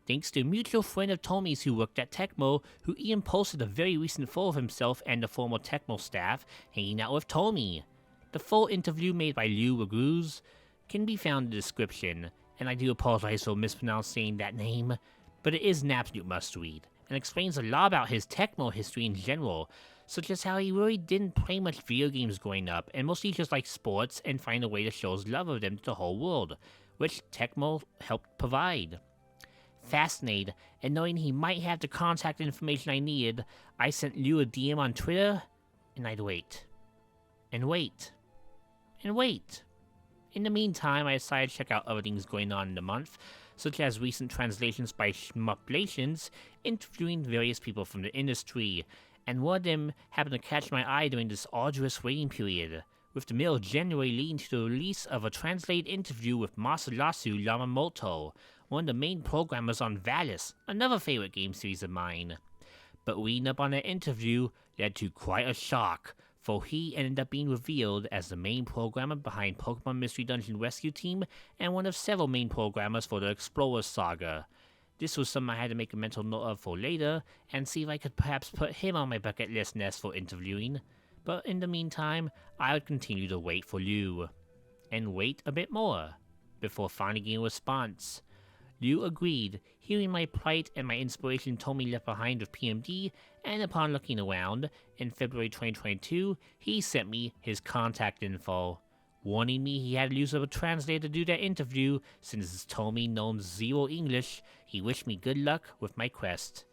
S1: Thanks to a mutual friend of Tomie's who worked at Tecmo, who even posted a very recent photo of himself and the former Tecmo staff hanging out with Tomie. The full interview made by Liu Waguz can be found in the description, and I do apologize for mispronouncing that name, but it is an absolute must-read, and explains a lot about his Tecmo history in general, such as how he really didn't play much video games growing up, and mostly just liked sports and find a way to show his love of them to the whole world, which Tecmo helped provide. Fascinated, and knowing he might have the contact information I needed, I sent Liu a DM on Twitter, and I'd wait. And wait. And wait. In the meantime, I decided to check out other things going on in the month, such as recent translations by Shmuplations, interviewing various people from the industry, and one of them happened to catch my eye during this arduous waiting period, with the middle of January leading to the release of a translated interview with Masarasu Yamamoto, one of the main programmers on Valis, another favorite game series of mine. But reading up on that interview led to quite a shock, for he ended up being revealed as the main programmer behind Pokemon Mystery Dungeon Rescue Team and one of several main programmers for the Explorer Saga. This was something I had to make a mental note of for later, and see if I could perhaps put him on my bucket list next for interviewing. But in the meantime, I would continue to wait for Liu. And wait a bit more, before finally getting a response. Liu agreed, hearing my plight and my inspiration Tomie left behind with PMD, and upon looking around, in February 2022, he sent me his contact info. warning me he had to use a translator to do that interview since Tomie knows zero English. He wished me good luck with my quest.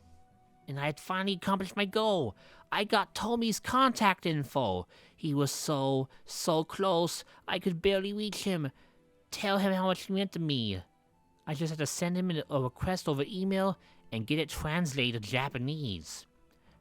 S1: And I had finally accomplished my goal. I got Tomie's contact info. He was so close, I could barely reach him. Tell him how much he meant to me. I just had to send him a request over email and get it translated to Japanese.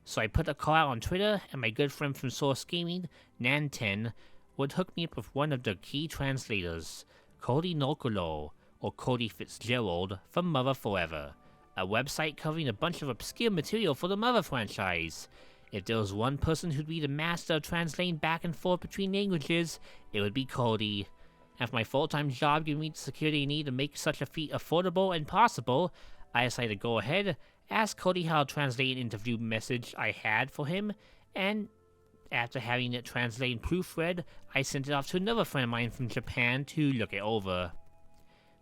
S1: So I put a call out on Twitter, and my good friend from Source Gaming, Nanten, would hook me up with one of the key translators, Cody Nokolo, or Cody Fitzgerald, from Mother Forever, a website covering a bunch of obscure material for the Mother franchise. If there was one person who'd be the master of translating back and forth between languages, it would be Cody. After my full-time job giving me the security I need to make such a feat affordable and possible, I decided to go ahead, ask Cody how to translate an interview message I had for him, and after having it translated and proofread, I sent it off to another friend of mine from Japan to look it over.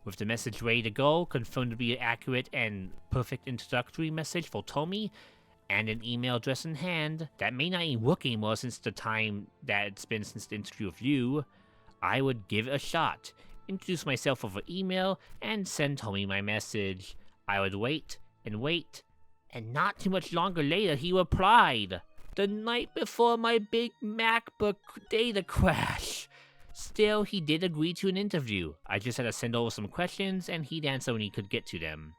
S1: With the message ready to go, confirmed to be an accurate and perfect introductory message for Tomie, and an email address in hand that may not even work anymore since the time that it's been since the interview with you, I would give it a shot, introduce myself over email, and send Tomie my message. I would wait, and not too much longer later he replied, the night before my big MacBook data crash. Still, he did agree to an interview. I just had to send over some questions, and he'd answer when he could get to them.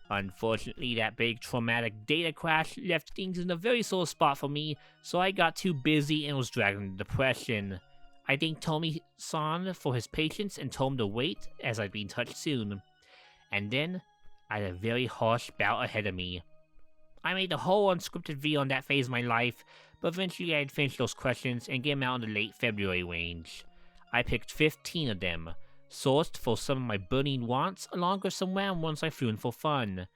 S1: Unfortunately, that big traumatic data crash left things in a very sore spot for me, so I got too busy and was dragged into depression. I thanked Tomie-san for his patience and told him to wait, as I'd be in touch soon. And then, I had a very harsh bout ahead of me. I made a whole unscripted video on that phase of my life, but eventually I'd finish those questions and get them out in the late February range. I picked 15 of them, sourced for some of my burning wants, along with some random ones I threw in for fun.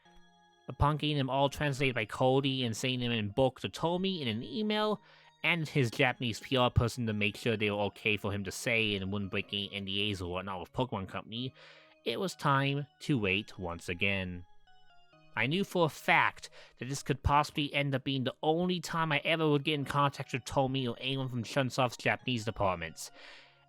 S1: Upon getting them all translated by Cody and sending them in bulk to Tomie in an email, and his Japanese PR person to make sure they were okay for him to say and wouldn't break any NDAs or whatnot with Pokemon Company, it was time to wait once again. I knew for a fact that this could possibly end up being the only time I ever would get in contact with Tomie or anyone from Chunsoft's Japanese departments.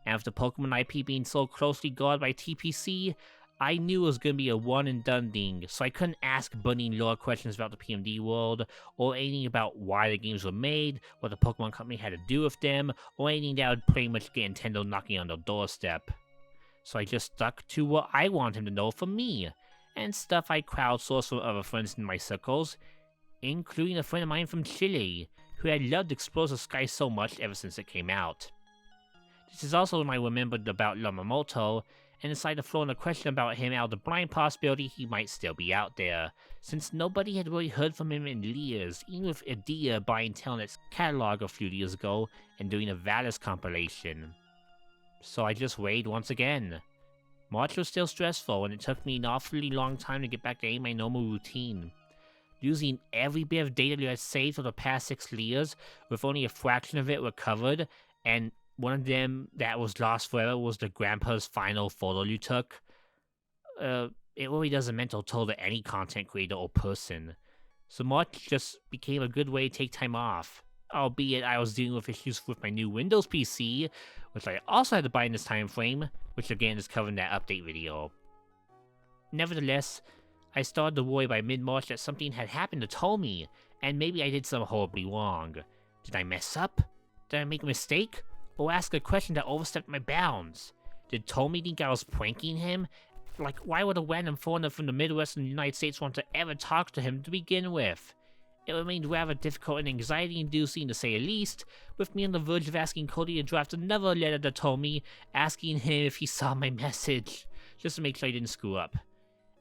S1: And with the Pokemon IP being so closely guarded by TPC, I knew it was going to be a one and done thing, so I couldn't ask burning lore questions about the PMD world, or anything about why the games were made, what the Pokemon Company had to do with them, or anything that would pretty much get Nintendo knocking on their doorstep. So I just stuck to what I want him to know from me, and stuff I crowdsourced from other friends in my circles, including a friend of mine from Chile, who had loved Explosive Sky so much ever since it came out. This is also when I remembered about Yamamoto, and decided to throw in a question about him out of the blind possibility he might still be out there, since nobody had really heard from him in years, even with Idea buying Telenet's catalog a few years ago and doing a Valis compilation. So I just waited once again. March was still stressful, and it took me an awfully long time to get back to my normal routine. Losing every bit of data I had saved for the past 6 years, with only a fraction of it recovered, and one of them that was lost forever was the grandpa's final photo you took. It really does a mental toll to any content creator or person. So March just became a good way to take time off. Albeit I was dealing with issues with my new Windows PC, which I also had to buy in this time frame, which again is covered in that update video. Nevertheless, I started to worry by mid-March that something had happened to Tomie, and maybe I did something horribly wrong. Did I mess up? Did I make a mistake? Or ask a question that overstepped my bounds? Did Tomie think I was pranking him? Like, why would a random foreigner from the Midwest and the United States want to ever talk to him to begin with? It remained rather difficult and anxiety-inducing to say the least, with me on the verge of asking Cody to draft another letter to Tomie, asking him if he saw my message, just to make sure I didn't screw up.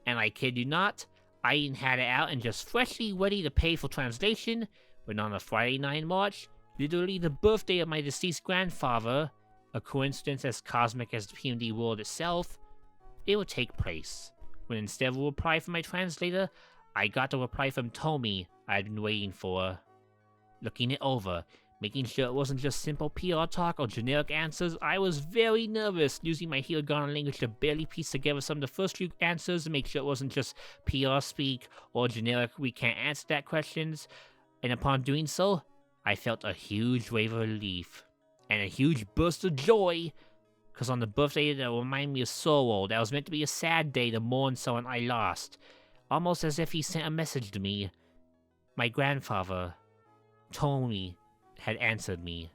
S1: And I kid you not, I even had it out and just freshly ready to pay for translation, when on a Friday night in March, literally the birthday of my deceased grandfather, a coincidence as cosmic as the PMD world itself, it would take place, when instead of a reply from my translator, I got a reply from Tomie I had been waiting for. Looking it over, making sure it wasn't just simple PR talk or generic answers, I was very nervous, using my hiragana language to barely piece together some of the first few answers to make sure it wasn't just PR speak or generic we can't answer that questions, and upon doing so, I felt a huge wave of relief, and a huge burst of joy, Because on the birthday that reminded me of Sooooooo, that was meant to be a sad day to mourn someone I lost. Almost as if he sent a message to me. My grandfather, Tomie, had answered me,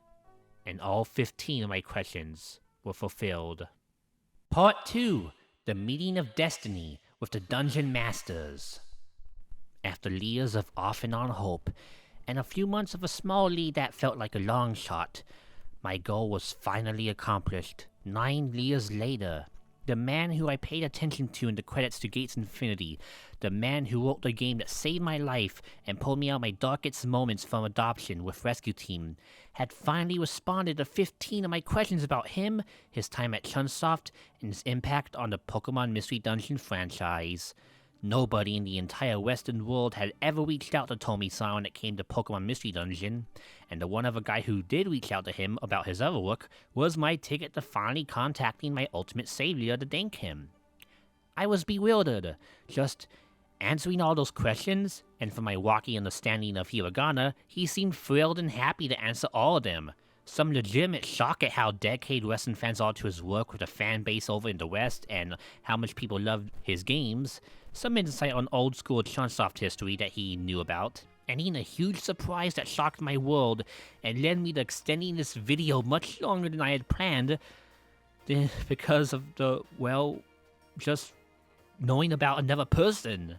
S1: and all 15 of my questions were fulfilled. Part 2, The Meeting of Destiny with the Dungeon Masters. After years of off and on hope, and a few months of a small lead that felt like a long shot, my goal was finally accomplished. 9 years later, the man who I paid attention to in the credits to Gates Infinity, the man who wrote the game that saved my life and pulled me out of my darkest moments from adoption with Rescue Team, had finally responded to 15 of my questions about him, his time at Chunsoft, and his impact on the Pokemon Mystery Dungeon franchise. Nobody in the entire Western world had ever reached out to Tomie-san when it came to Pokemon Mystery Dungeon, and the one other guy who did reach out to him about his other work was my ticket to finally contacting my ultimate savior to thank him. I was bewildered, just answering all those questions, and from my wacky understanding of hiragana, he seemed thrilled and happy to answer all of them. Some legitimate shock at how dedicated Western fans are to his work with a fan base over in the West and how much people love his games. Some insight on old school Chunsoft history that he knew about. And even a huge surprise that shocked my world and led me to extending this video much longer than I had planned because of the, well, just knowing about another person.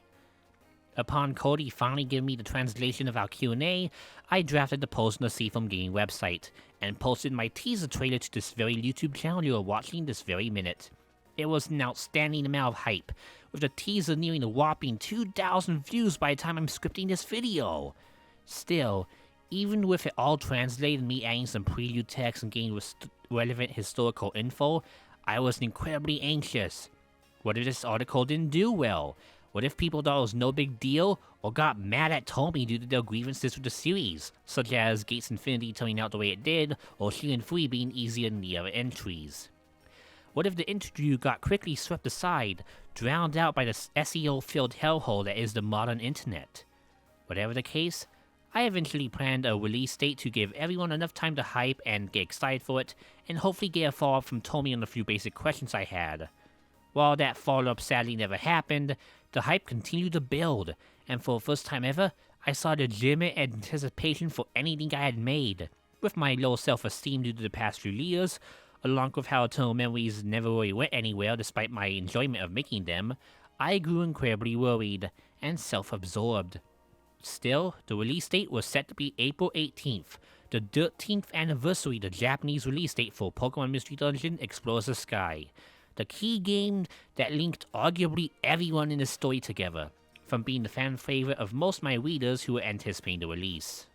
S1: Upon Cody finally giving me the translation of our Q&A, I drafted the post on the Seafoam Gaming website, and posted my teaser trailer to this very YouTube channel you are watching this very minute. It was an outstanding amount of hype, with the teaser nearing a whopping 2,000 views by the time I'm scripting this video. Still, even with it all translated and me adding some prelude text and getting relevant historical info, I was incredibly anxious. What if this article didn't do well? What if people thought it was no big deal, or got mad at Tomie due to their grievances with the series, such as Gates Infinity turning out the way it did, or Shiren 3 being easier than the other entries? What if the interview got quickly swept aside, drowned out by the SEO-filled hellhole that is the modern internet? Whatever the case, I eventually planned a release date to give everyone enough time to hype and get excited for it, and hopefully get a follow-up from Tomie on the few basic questions I had. While that follow-up sadly never happened, the hype continued to build, and for the first time ever, I saw legitimate anticipation for anything I had made. With my low self-esteem due to the past few years, along with how Eternal Memories never really went anywhere despite my enjoyment of making them, I grew incredibly worried and self-absorbed. Still, the release date was set to be April 18th, the 13th anniversary of the Japanese release date for Pokemon Mystery Dungeon Explores the Sky. The key game that linked arguably everyone in the story together, from being the fan favorite of most of my readers who were anticipating the release.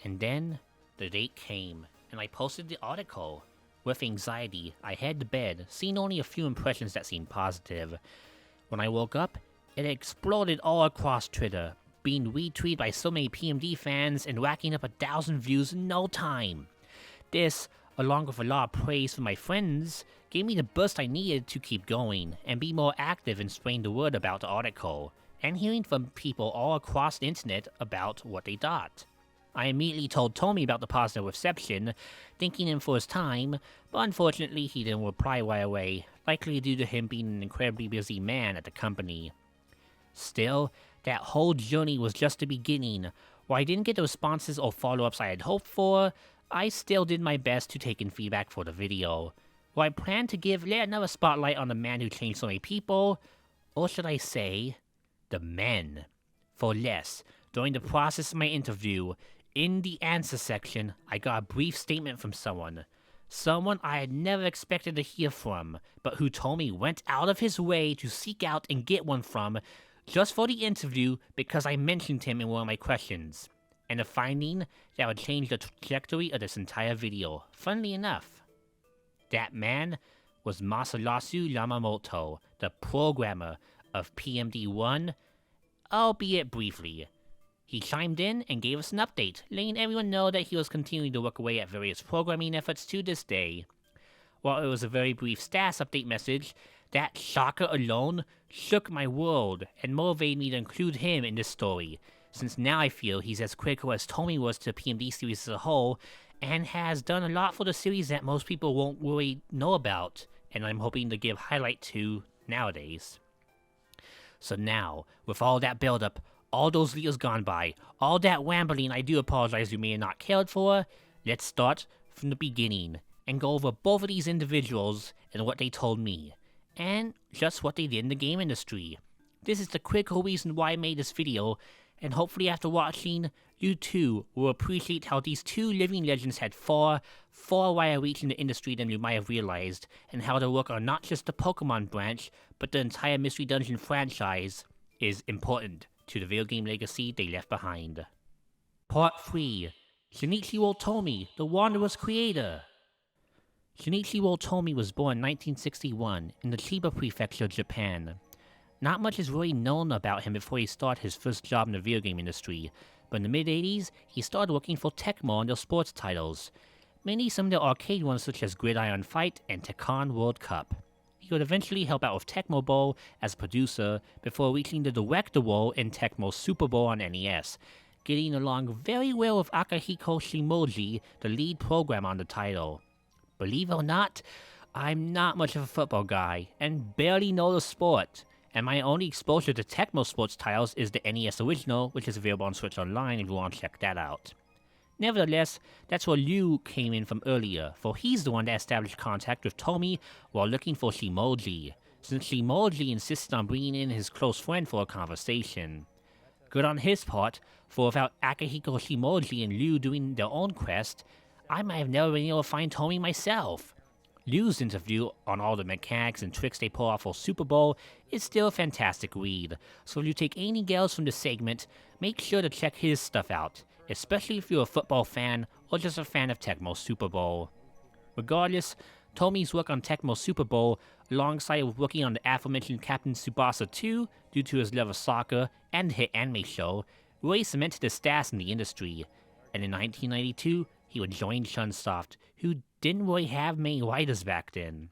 S1: And then, the date came, and I posted the article. With anxiety, I headed to bed, seeing only a few impressions that seemed positive. When I woke up, it exploded all across Twitter, being retweeted by so many PMD fans and racking up 1,000 views in no time. This, along with a lot of praise from my friends, gave me the boost I needed to keep going and be more active in spreading the word about the article, and hearing from people all across the internet about what they thought. I immediately told Tomie about the positive reception, thanking him for his time, but unfortunately he didn't reply right away, likely due to him being an incredibly busy man at the company. Still, that whole journey was just the beginning. While I didn't get the responses or follow-ups I had hoped for, I still did my best to take in feedback for the video. While I plan to give yet another spotlight on the man who changed so many people, or should I say, the men. For less, during the process of my interview, in the answer section, I got a brief statement from someone. Someone I had never expected to hear from, but who Tomie went out of his way to seek out and get one from, just for the interview because I mentioned him in one of my questions. And a finding that would change the trajectory of this entire video, funnily enough. That man was Masarasu Yamamoto, the programmer of PMD1, albeit briefly. He chimed in and gave us an update, letting everyone know that he was continuing to work away at various programming efforts to this day. While it was a very brief status update message, that shocker alone shook my world and motivated me to include him in this story, since now I feel he's as critical as Tomie was to the PMD series as a whole, and has done a lot for the series that most people won't really know about, and I'm hoping to give highlight to nowadays. So now, with all that build-up, all those videos gone by, all that rambling I do apologize you may have not cared for, let's start from the beginning, and go over both of these individuals and what they told me, and just what they did in the game industry. This is the critical reason why I made this video, and hopefully after watching, you too will appreciate how these two living legends had far wider reach in the industry than you might have realized, and how their work on not just the Pokemon branch, but the entire Mystery Dungeon franchise is important to the video game legacy they left behind. Part 3. Shinichiro Tomie, the Wanderer's creator. Shinichiro Tomie was born in 1961 in the Chiba Prefecture, Japan. Not much is really known about him before he started his first job in the video game industry, but in the mid-80s, he started working for Tecmo on their sports titles, mainly some of their arcade ones such as Gridiron Fight and Tekken World Cup. He would eventually help out with Tecmo Bowl as a producer before reaching the director role in Tecmo Super Bowl on NES, getting along very well with Akihiko Shimoji, the lead programmer on the title. Believe it or not, I'm not much of a football guy, and barely know the sport, and my only exposure to Tecmo sports titles is the NES original, which is available on Switch Online if you want to check that out. Nevertheless, that's where Liu came in from earlier, for he's the one that established contact with Tomie while looking for Shimoji, since Shimoji insisted on bringing in his close friend for a conversation. Good on his part, for without Akihiko Shimoji and Liu doing their own quest, I might have never been able to find Tomie myself. Liu's interview on all the mechanics and tricks they pull off for Super Bowl is still a fantastic read, so if you take anything else from this segment, make sure to check his stuff out, especially if you're a football fan or just a fan of Tecmo Super Bowl. Regardless, Tomie's work on Tecmo Super Bowl, alongside with working on the aforementioned Captain Tsubasa 2 due to his love of soccer and the hit anime show, really cemented his status in the industry, and in 1992, he would join Chunsoft, who didn't really have many writers back then.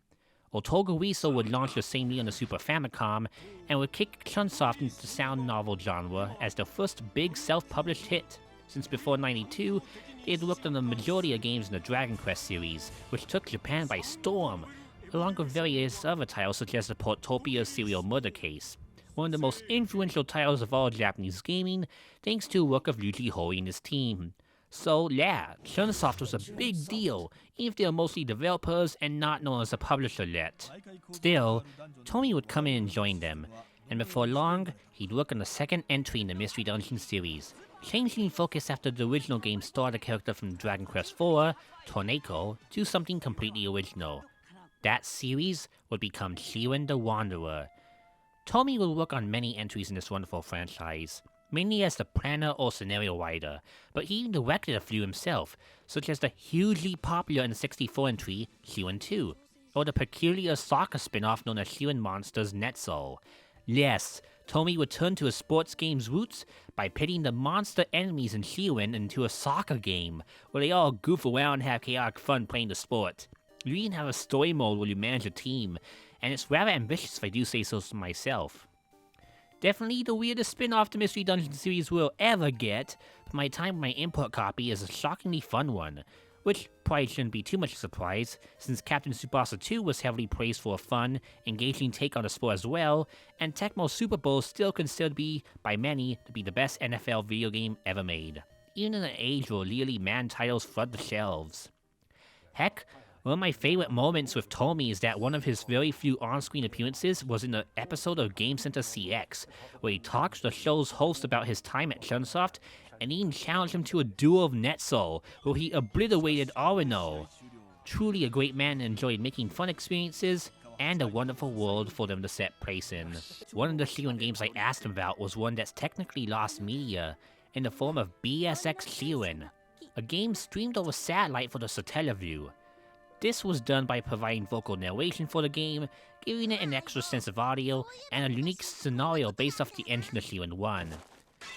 S1: Otogawiso would launch the same year on the Super Famicom, and would kick Chunsoft into the sound novel genre as their first big self-published hit, since before 92, they had worked on the majority of games in the Dragon Quest series, which took Japan by storm, along with various other titles such as the Portopia serial Murder Case, one of the most influential titles of all Japanese gaming, thanks to the work of Yuji Horii and his team. So yeah, Chunsoft was a big deal, even if they were mostly developers and not known as a publisher yet. Still, Tomie would come in and join them, and before long, he'd work on the second entry in the Mystery Dungeon series, changing focus after the original game starred a character from Dragon Quest IV, Torneko, to something completely original. That series would become Shiren the Wanderer. Tomie would work on many entries in this wonderful franchise, mainly as the planner or scenario writer, but he even directed a few himself, such as the hugely popular N64 entry, Shiren 2, or the peculiar soccer spin-off known as Shiren Monsters Netso. Yes, Tomie would turn to his sports game's roots by pitting the monster enemies in Shiren into a soccer game, where they all goof around and have chaotic fun playing the sport. You even have a story mode where you manage a team, and it's rather ambitious if I do say so myself. Definitely the weirdest spin-off the Mystery Dungeon series will ever get, but my time with my import copy is a shockingly fun one, which probably shouldn't be too much of a surprise, since Captain Tsubasa 2 was heavily praised for a fun, engaging take on the sport as well, and Tecmo Super Bowl is still considered by many to be the best NFL video game ever made, even in an age where literally man titles flood the shelves. Heck, one of my favorite moments with Tomie is that one of his very few on-screen appearances was in an episode of Game Center CX, where he talks to the show's host about his time at Chunsoft, and even challenged him to a duel of Netso, where he obliterated Arino. Truly a great man and enjoyed making fun experiences, and a wonderful world for them to set place in. One of the Shiren games I asked him about was one that's technically lost media, in the form of BSX Shiren, a game streamed over satellite for the Satellaview. This was done by providing vocal narration for the game, giving it an extra sense of audio, and a unique scenario based off the engine of Shiren 1.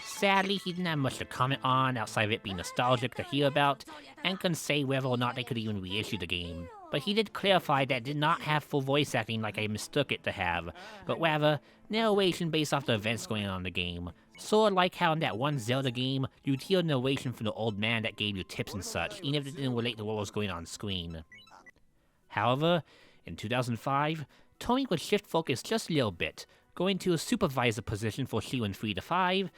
S1: Sadly, he didn't have much to comment on outside of it being nostalgic to hear about, and couldn't say whether or not they could even reissue the game. But he did clarify that it did not have full voice acting like I mistook it to have, but rather narration based off the events going on in the game, Sorta like how in that one Zelda game, you'd hear narration from the old man that gave you tips and such, even if it didn't relate to what was going on screen. However, in 2005, Tomie would shift focus just a little bit, going to a supervisor position for Shiren 3 to 5,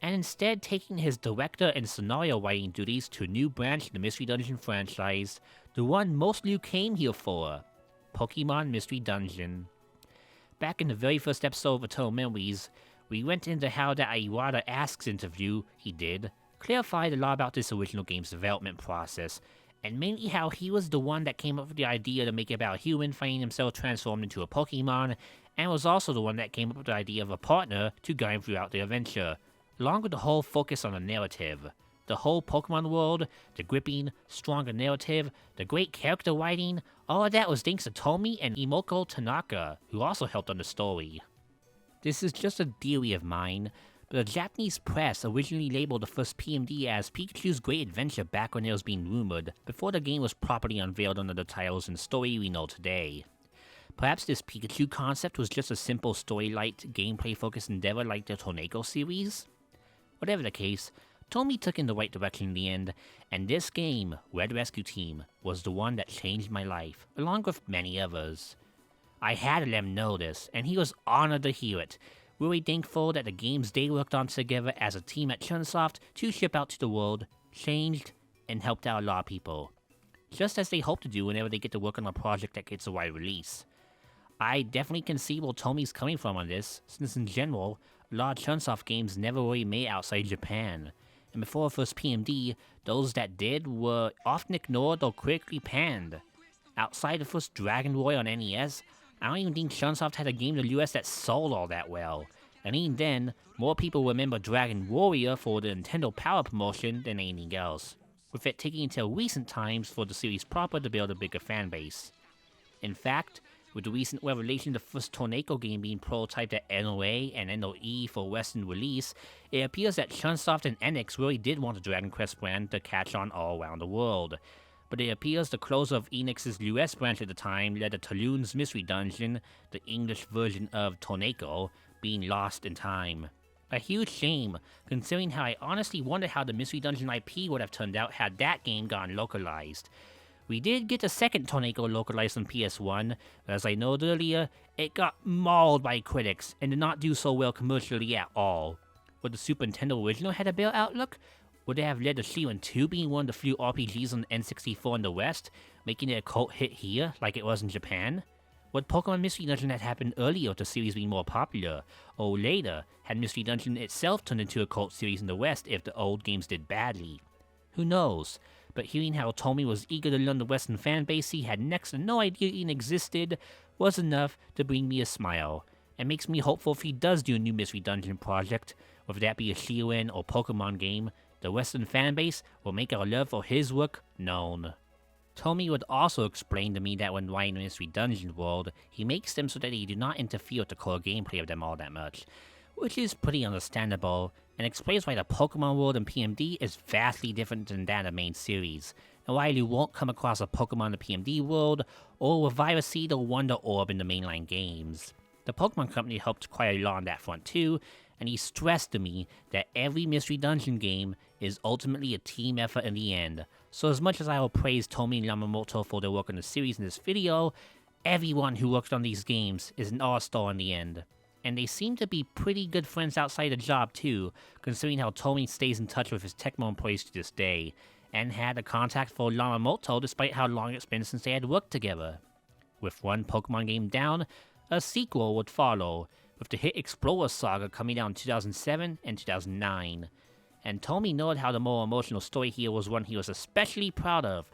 S1: and instead taking his director and scenario writing duties to a new branch in the Mystery Dungeon franchise, the one most of you came here for, Pokemon Mystery Dungeon. Back in the very first episode of Eternal Memories, we went into how that Iwata Asks interview he did clarified a lot about this original game's development process, and mainly how he was the one that came up with the idea to make it about a human finding himself transformed into a Pokemon, and was also the one that came up with the idea of a partner to guide him throughout the adventure, along with the whole focus on the narrative. The whole Pokemon world, the gripping, stronger narrative, the great character writing, all of that was thanks to Tomie and Imoko Tanaka, who also helped on the story. This is just a theory of mine, but the Japanese press originally labeled the first PMD as Pikachu's Great Adventure back when it was being rumored, before the game was properly unveiled under the titles and story we know today. Perhaps this Pikachu concept was just a simple story-light, gameplay-focused endeavor like the Torneko series? Whatever the case, Tomie took in the right direction in the end, and this game, Red Rescue Team, was the one that changed my life, along with many others. I had to let him know this, and he was honored to hear it, really thankful that the games they worked on together as a team at Chunsoft to ship out to the world changed and helped out a lot of people, just as they hope to do whenever they get to work on a project that gets a wide release. I definitely can see where Tomie's coming from on this, since in general, a lot of Chunsoft games never really made outside Japan, and before the first PMD, those that did were often ignored or critically panned. Outside the first Dragon Warrior on NES, I don't even think Chunsoft had a game in the US that sold all that well, and even then, more people remember Dragon Warrior for the Nintendo Power promotion than anything else, with it taking until recent times for the series proper to build a bigger fanbase. In fact, with the recent revelation of the first Torneko game being prototyped at NOA and NOE for Western release, it appears that Chunsoft and Enix really did want the Dragon Quest brand to catch on all around the world. But it appears the closure of Enix's US branch at the time led to Taloon's Mystery Dungeon, the English version of Torneko, being lost in time. A huge shame, considering how I honestly wonder how the Mystery Dungeon IP would have turned out had that game gotten localized. We did get a second Torneko localized on PS1, but as I noted earlier, it got mauled by critics and did not do so well commercially at all. Would the Super Nintendo original had a better outlook? Would it have led to Shiren 2 being one of the few RPGs on N64 in the West, making it a cult hit here like it was in Japan? Would Pokemon Mystery Dungeon have happened earlier with the series being more popular, or later, had Mystery Dungeon itself turned into a cult series in the West if the old games did badly? Who knows? But hearing how Tomie was eager to learn the Western fanbase he had next to no idea even existed was enough to bring me a smile, and makes me hopeful if he does do a new Mystery Dungeon project, whether that be a Shiren or Pokemon game, the Western fanbase will make our love for his work known. Tomie would also explain to me that when writing the Mystery Dungeon world, he makes them so that they do not interfere with the core gameplay of them all that much, which is pretty understandable, and explains why the Pokemon world in PMD is vastly different than that of the main series, and why you won't come across a Pokemon in the PMD world, or a Virus Seed or Wonder Orb in the mainline games. The Pokemon Company helped quite a lot on that front too, and he stressed to me that every Mystery Dungeon game is ultimately a team effort in the end, so as much as I will praise Tomie and Yamamoto for their work on the series in this video, everyone who worked on these games is an all-star in the end. And they seem to be pretty good friends outside the job too, considering how Tomie stays in touch with his Tecmo employees to this day, and had a contact for Yamamoto despite how long it's been since they had worked together. With one Pokemon game down, a sequel would follow, with the hit Explorer Saga coming out in 2007 and 2009. And Tomie noted how the more emotional story here was one he was especially proud of,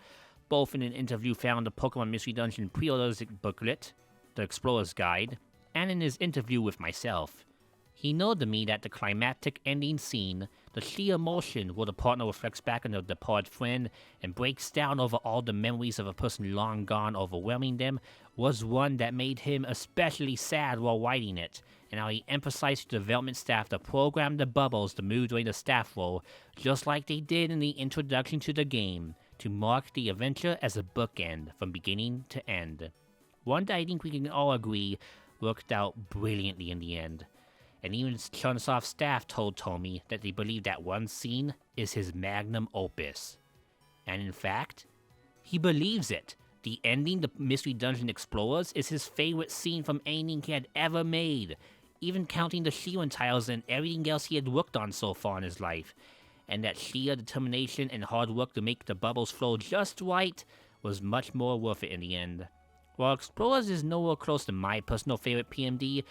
S1: both in an interview found in the Pokemon Mystery Dungeon pre-orders booklet, The Explorer's Guide, and in his interview with myself. He noted to me that the climactic ending scene, the sheer emotion where the partner reflects back on their departed friend and breaks down over all the memories of a person long gone overwhelming them, was one that made him especially sad while writing it, and how he emphasized to the development staff to program the bubbles to move during the staff roll, just like they did in the introduction to the game, to mark the adventure as a bookend from beginning to end. One that I think we can all agree worked out brilliantly in the end. and even Chunsoft staff told Tomie that they believe that one scene is his magnum opus. And in fact, he believes it. The ending to Mystery Dungeon Explorers is his favorite scene from anything he had ever made, even counting the Shiren titles and everything else he had worked on so far in his life. And that sheer determination and hard work to make the bubbles flow just right was much more worth it in the end. While Explorers is nowhere close to my personal favorite PMD,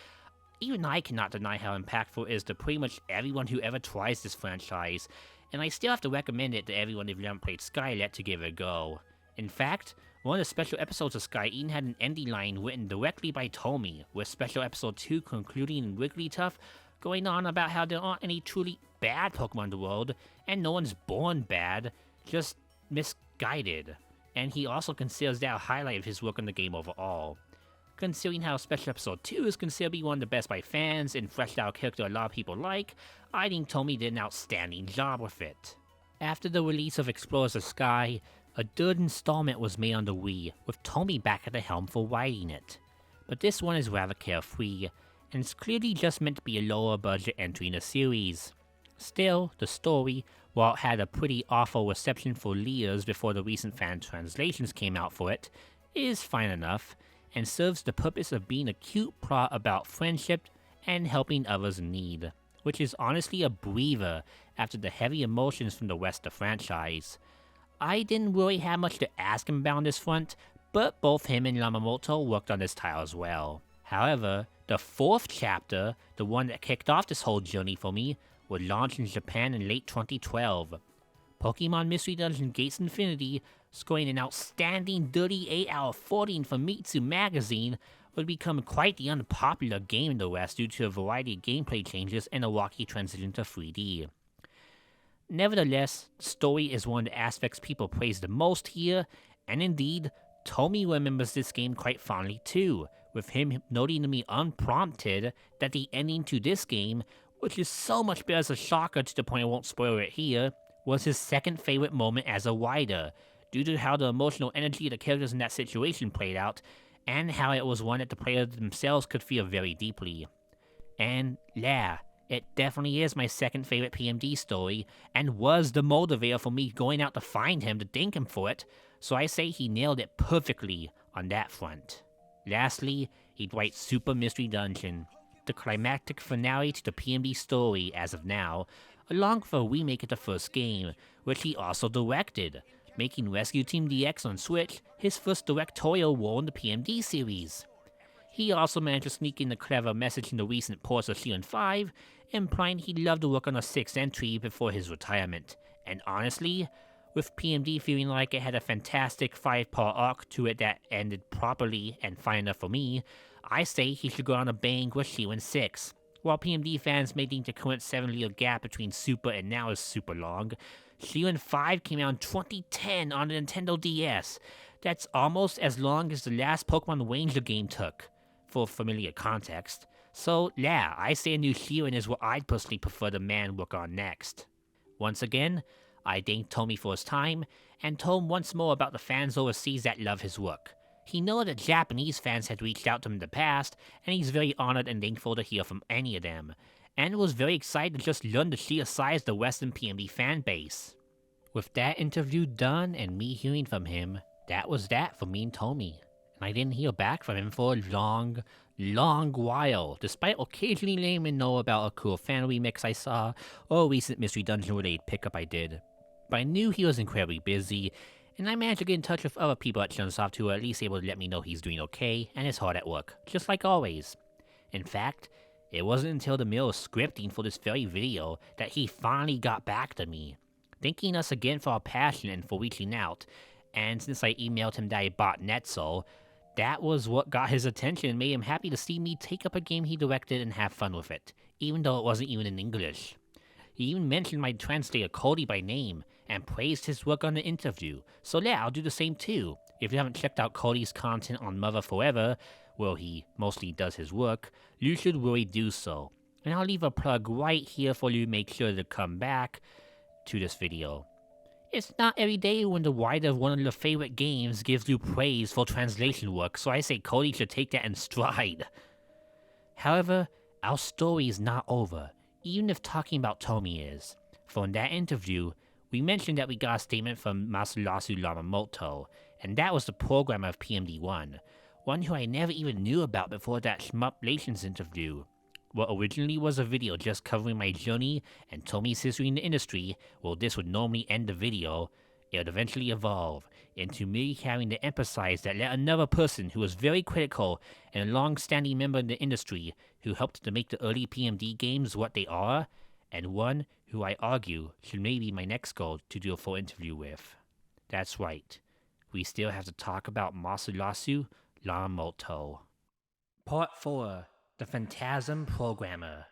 S1: even I cannot deny how impactful it is to pretty much everyone who ever tries this franchise, and I still have to recommend it to everyone if you haven't played Skylet to give it a go. In fact, one of the special episodes of Sky even had an ending line written directly by Tomie, with special episode 2 concluding in Wigglytuff going on about how there aren't any truly bad Pokemon in the world, and no one's born bad, just misguided. And he also considers that a highlight of his work on the game overall. Considering how Special Episode 2 is considered to be one of the best by fans and fleshed out character a lot of people like, I think Tomie did an outstanding job with it. After the release of Explorers of Sky, a third installment was made on the Wii, with Tomie back at the helm for writing it. But this one is rather carefree, and it's clearly just meant to be a lower budget entry in the series. Still, the story, while it had a pretty awful reception for years before the recent fan translations came out for it, is fine enough, and serves the purpose of being a cute plot about friendship and helping others in need, which is honestly a breather after the heavy emotions from the rest of the franchise. I didn't really have much to ask him about on this front, but both him and Yamamoto worked on this title as well. However, the fourth chapter, the one that kicked off this whole journey for me, would launch in Japan in late 2012. Pokemon Mystery Dungeon Gates Infinity, scoring an outstanding 38 out of 14 from Mitsu Magazine, would become quite the unpopular game in the West due to a variety of gameplay changes and a rocky transition to 3D. Nevertheless, the story is one of the aspects people praise the most here, and indeed, Tomie remembers this game quite fondly too, with him noting to me unprompted that the ending to this game, which is so much better as a shocker to the point I won't spoil it here, was his second favorite moment as a writer, due to how the emotional energy of the characters in that situation played out, and how it was one that the players themselves could feel very deeply. And yeah, it definitely is my second favorite PMD story, and was the motivator for me going out to find him to thank him for it, so I say he nailed it perfectly on that front. Lastly, he'd write Super Mystery Dungeon, the climactic finale to the PMD story as of now, along with a remake of the first game, which he also directed, making Rescue Team DX on Switch his first directorial role in the PMD series. He also managed to sneak in a clever message in the recent ports of Shiren 5, implying he'd love to work on a 6th entry before his retirement, and honestly, with PMD feeling like it had a fantastic 5-part arc to it that ended properly and fine enough for me, I say he should go on a bang with Shiren 6. While PMD fans may think the current 7-year gap between Super and now is super long, Shiren 5 came out in 2010 on the Nintendo DS. That's almost as long as the last Pokemon Ranger game took, for familiar context. So yeah, I say a new Shiren is what I'd personally prefer the man work on next. Once again, I thank Tomie for his time, and told him once more about the fans overseas that love his work. He knows that Japanese fans had reached out to him in the past, and he's very honored and thankful to hear from any of them, and was very excited to just learn the sheer size of the Western PMD fan base. With that interview done and me hearing from him, that was that for me and Tomie, and I didn't hear back from him for a long while, despite occasionally letting him know about a cool fan remix I saw, or a recent Mystery Dungeon related pickup I did. But I knew he was incredibly busy, and I managed to get in touch with other people at Chunsoft who were at least able to let me know he's doing okay and is hard at work, just like always. In fact, it wasn't until the middle of scripting for this very video that he finally got back to me, thanking us again for our passion and for reaching out, and since I emailed him that I bought Netso, that was what got his attention and made him happy to see me take up a game he directed and have fun with it, even though it wasn't even in English. He even mentioned my translator Cody by name, and praised his work on the interview, so yeah, I'll do the same too. If you haven't checked out Cody's content on Mother Forever, where he mostly does his work, you should really do so. And I'll leave a plug right here for you to make sure to come back to this video. It's not every day when the writer of one of your favorite games gives you praise for translation work, so I say Cody should take that in stride. However, our story is not over, even if talking about Tomie is. For in that interview, we mentioned that we got a statement from Masalasu Yamamoto, and that was the programmer of PMD1, one who I never even knew about before that Shmup Relations interview. What originally was a video just covering my journey and Tomie's history in the industry, well, this would normally end the video, it would eventually evolve into me having to emphasize that let another person who was very critical and a long-standing member in the industry who helped to make the early PMD games what they are, and one who I argue should maybe be my next goal to do a full interview with. That's right, we still have to talk about Masalasu Yamamoto. Part 4. The Fantasm Programmer.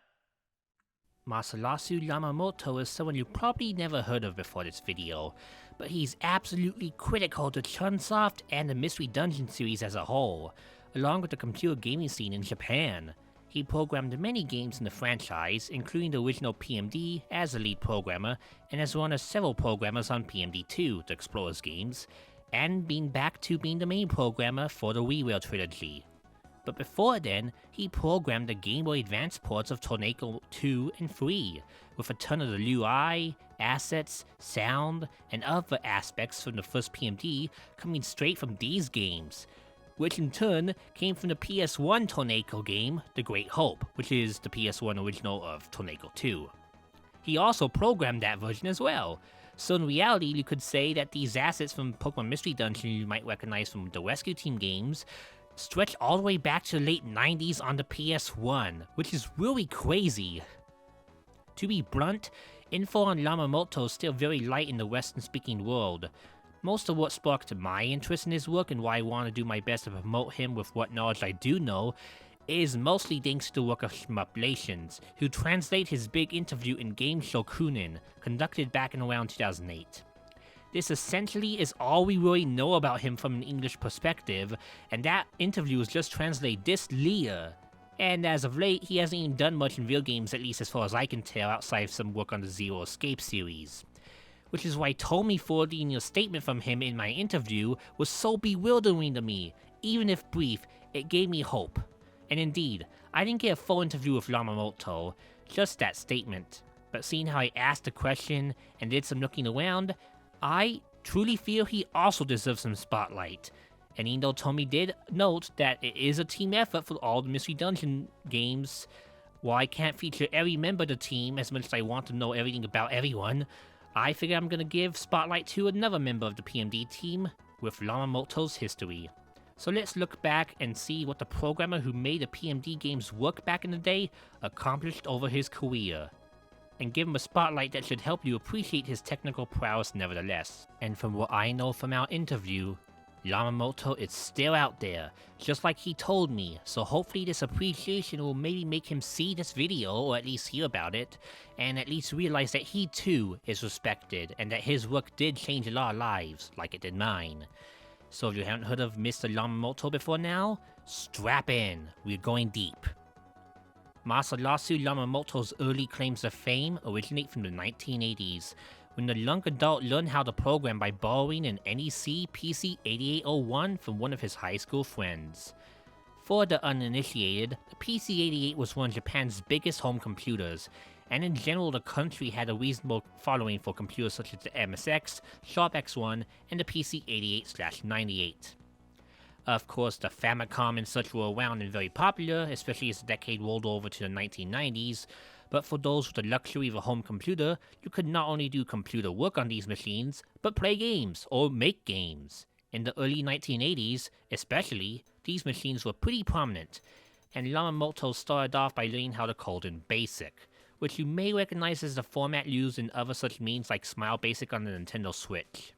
S1: Masalasu Yamamoto is someone you probably never heard of before this video, but he's absolutely critical to Chunsoft and the Mystery Dungeon series as a whole, along with the computer gaming scene in Japan. He programmed many games in the franchise, including the original PMD as the lead programmer, and as one of several programmers on PMD2, the Explorers games, and being back to being the main programmer for the WiiWare trilogy. But before then, he programmed the Game Boy Advance ports of Tornado 2 and 3, with a ton of the UI, assets, sound, and other aspects from the first PMD coming straight from these games, which in turn came from the PS1 Tornado game, The Great Hope, which is the PS1 original of Tornado 2. He also programmed that version as well, so in reality you could say that these assets from Pokemon Mystery Dungeon you might recognize from the Rescue Team games stretch all the way back to the late 90s on the PS1, which is really crazy. To be blunt, info on Yamamoto is still very light in the Western-speaking world. Most of what sparked my interest in his work and why I want to do my best to promote him with what knowledge I do know is mostly thanks to the work of Shmup Relations, who translate his big interview in Game Show Kunin, conducted back in around 2008. This essentially is all we really know about him from an English perspective, and that interview is just translated this year. And as of late, he hasn't even done much in video games, at least as far as I can tell, outside of some work on the Zero Escape series. Which is why Tomie forwarding a statement from him in my interview was so bewildering to me. Even if brief, it gave me hope. And indeed, I didn't get a full interview with Yamamoto, just that statement. But seeing how I asked the question and did some looking around, I truly feel he also deserves some spotlight. And even though Tomie did note that it is a team effort for all the Mystery Dungeon games, while I can't feature every member of the team as much as I want to know everything about everyone, I figure I'm gonna give spotlight to another member of the PMD team with Yamamoto's history. So let's look back and see what the programmer who made the PMD games work back in the day accomplished over his career, and give him a spotlight that should help you appreciate his technical prowess nevertheless. And from what I know from our interview, Yamamoto is still out there, just like he told me, so hopefully this appreciation will maybe make him see this video, or at least hear about it, and at least realize that he too is respected, and that his work did change a lot of lives, like it did mine. So if you haven't heard of Mr. Yamamoto before now, strap in, we're going deep. Masalasu Yamamoto's early claims to fame originate from the 1980s, when the young adult learned how to program by borrowing an NEC PC-8801 from one of his high school friends. For the uninitiated, the PC-88 was one of Japan's biggest home computers, and in general the country had a reasonable following for computers such as the MSX, Sharp X1, and the PC-88/98. Of course, the Famicom and such were around and very popular, especially as the decade rolled over to the 1990s, but for those with the luxury of a home computer, you could not only do computer work on these machines, but play games, or make games. In the early 1980s, especially, these machines were pretty prominent, and Yamamoto started off by learning how to code in BASIC, which you may recognize as the format used in other such means like Smile Basic on the Nintendo Switch.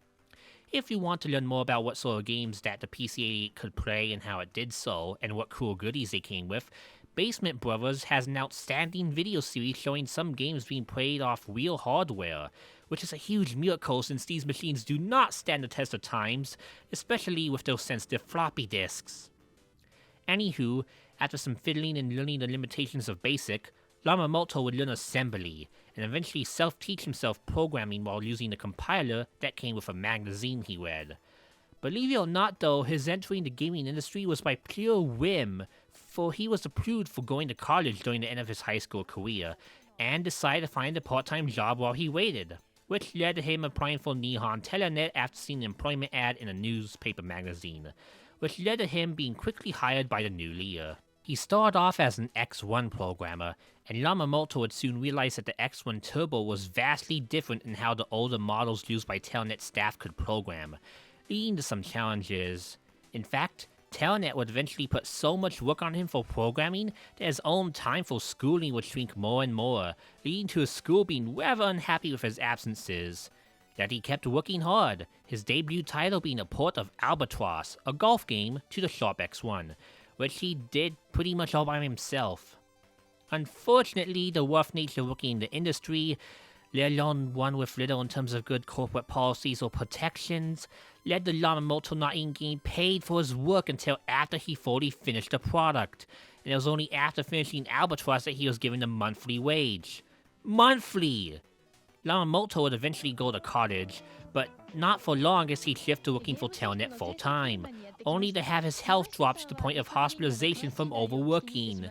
S1: If you want to learn more about what sort of games that the PC-88 could play and how it did so, and what cool goodies they came with, Basement Brothers has an outstanding video series showing some games being played off real hardware, which is a huge miracle since these machines do not stand the test of times, especially with those sensitive floppy disks. Anywho, after some fiddling and learning the limitations of BASIC, Yamamoto would learn assembly, and eventually self-teach himself programming while using a compiler that came with a magazine he read. Believe it or not though, his entry in the gaming industry was by pure whim, for he was approved for going to college during the end of his high school career, and decided to find a part-time job while he waited, which led to him applying for NIHON TELENET after seeing an employment ad in a newspaper magazine, which led to him being quickly hired by the new leader. He started off as an X1 programmer, and Yamamoto would soon realize that the X1 Turbo was vastly different in how the older models used by Telenet staff could program, leading to some challenges. In fact, Telenet would eventually put so much work on him for programming that his own time for schooling would shrink more and more, leading to his school being rather unhappy with his absences. Yet he kept working hard, his debut title being a port of Albatross, a golf game, to the Sharp X1, which he did pretty much all by himself. Unfortunately, the rough nature of working in the industry, let alone one with little in terms of good corporate policies or protections, led to Yamamoto not even getting paid for his work until after he fully finished the product, and it was only after finishing Albatross that he was given a monthly wage. Monthly! Yamamoto would eventually go to college, but not for long as he shifted to working for Telenet full-time, only to have his health drop to the point of hospitalization from overworking.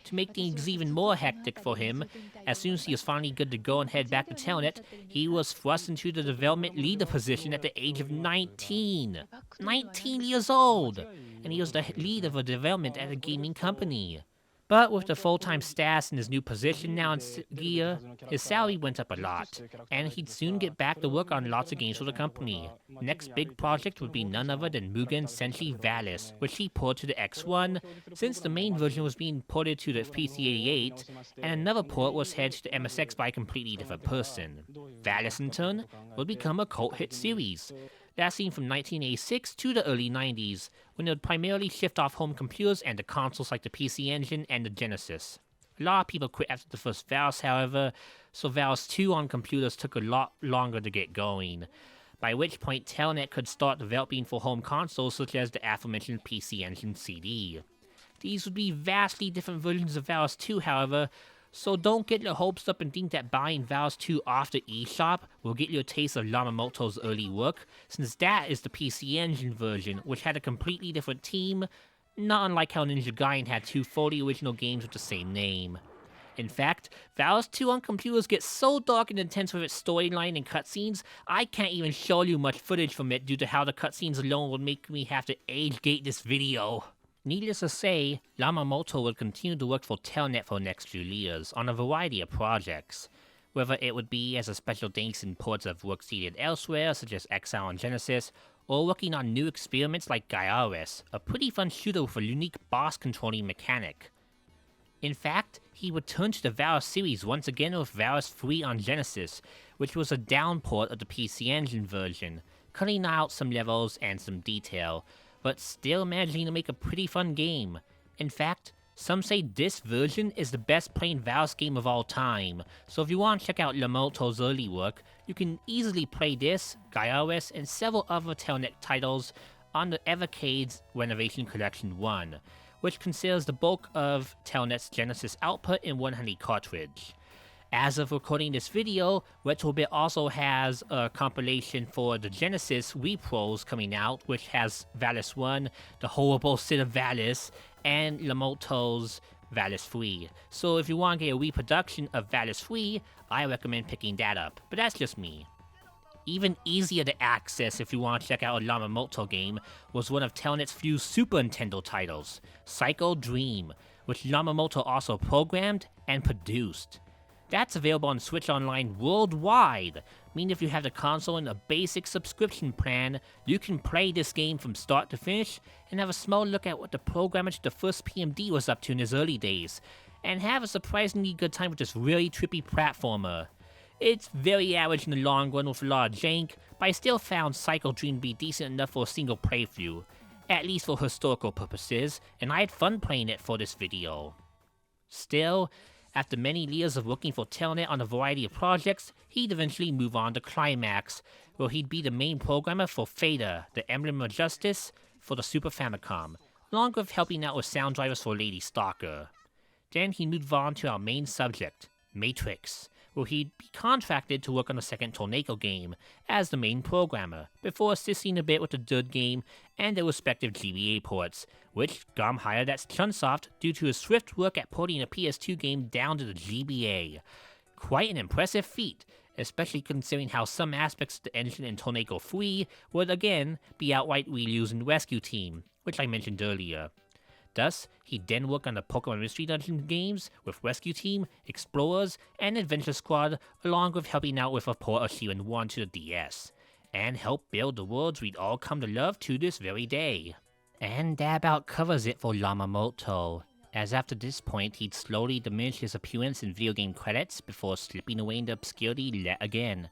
S1: To make things even more hectic for him, as soon as he was finally good to go and head back to Telenet, he was thrust into the development leader position at the age of 19. 19 years old! And he was the lead of a development at a gaming company. But with the full-time status in his new position now in gear, his salary went up a lot, and he'd soon get back to work on lots of games for the company. Next big project would be none other than Mugen Senshi Valis, which he ported to the X1, since the main version was being ported to the PC-88, and another port was headed to the MSX by a completely different person. Valis, in turn, would become a cult hit series, lasting from 1986 to the early 90s, when it would primarily shift off home computers and the consoles like the PC Engine and the Genesis. A lot of people quit after the first Valis, however, so Valis 2 on computers took a lot longer to get going, by which point Telenet could start developing for home consoles such as the aforementioned PC Engine CD. These would be vastly different versions of Valis 2, however, so don't get your hopes up and think that buying Valis 2 off the eShop will get you a taste of Yamamoto's early work, since that is the PC Engine version, which had a completely different team, not unlike how Ninja Gaiden had 2 fully original games with the same name. In fact, Valis 2 on computers gets so dark and intense with its storyline and cutscenes, I can't even show you much footage from it due to how the cutscenes alone would make me have to age-gate this video. Needless to say, Yamamoto would continue to work for Telenet for the next few years on a variety of projects, whether it would be as a special thanks in ports of work seeded elsewhere such as Exile and Genesis, or working on new experiments like Gaiares, a pretty fun shooter with a unique boss controlling mechanic. In fact, he returned to the Valis series once again with Valis 3 on Genesis, which was a downport of the PC Engine version, cutting out some levels and some detail, but still managing to make a pretty fun game. In fact, some say this version is the best plain Valis game of all time, so if you want to check out Yamamoto's early work, you can easily play this, Gaiares, and several other Telenet titles on the Evercade's Renovation Collection 1, which considers the bulk of Telenet's Genesis output in one handy cartridge. As of recording this video, Retrobit also has a compilation for the Genesis repros coming out, which has Valis 1, the horrible Sid of Valis, and Yamamoto's Valis 3. So if you want to get a reproduction of Valis 3, I recommend picking that up, but that's just me. Even easier to access if you want to check out a Yamamoto game was one of Telenet's few Super Nintendo titles, Psycho Dream, which Yamamoto also programmed and produced. That's available on Switch Online worldwide, meaning if you have the console in a basic subscription plan, you can play this game from start to finish and have a small look at what the programmer to the first PMD was up to in his early days, and have a surprisingly good time with this really trippy platformer. It's very average in the long run with a lot of jank, but I still found Psycho Dream to be decent enough for a single playthrough, at least for historical purposes, and I had fun playing it for this video. Still, after many years of working for Telenet on a variety of projects, he'd eventually move on to Climax, where he'd be the main programmer for Theta, the Emblem of Justice, for the Super Famicom, along with helping out with sound drivers for Lady Stalker. Then he moved on to our main subject, Matrix, where he'd be contracted to work on the second Tornado game as the main programmer, before assisting a bit with the third game and their respective GBA ports, which got him hired at Chunsoft due to his swift work at porting a PS2 game down to the GBA. Quite an impressive feat, especially considering how some aspects of the engine in Tornado 3 would again be outright reused in Rescue Team, which I mentioned earlier. Thus, he then worked on the Pokemon Mystery Dungeon games with Rescue Team, Explorers, and Adventure Squad, along with helping out with a port of Shiren 1 to the DS, and helped build the worlds we'd all come to love to this very day. And that about covers it for Yamamoto, as after this point he'd slowly diminish his appearance in video game credits before slipping away into obscurity yet again.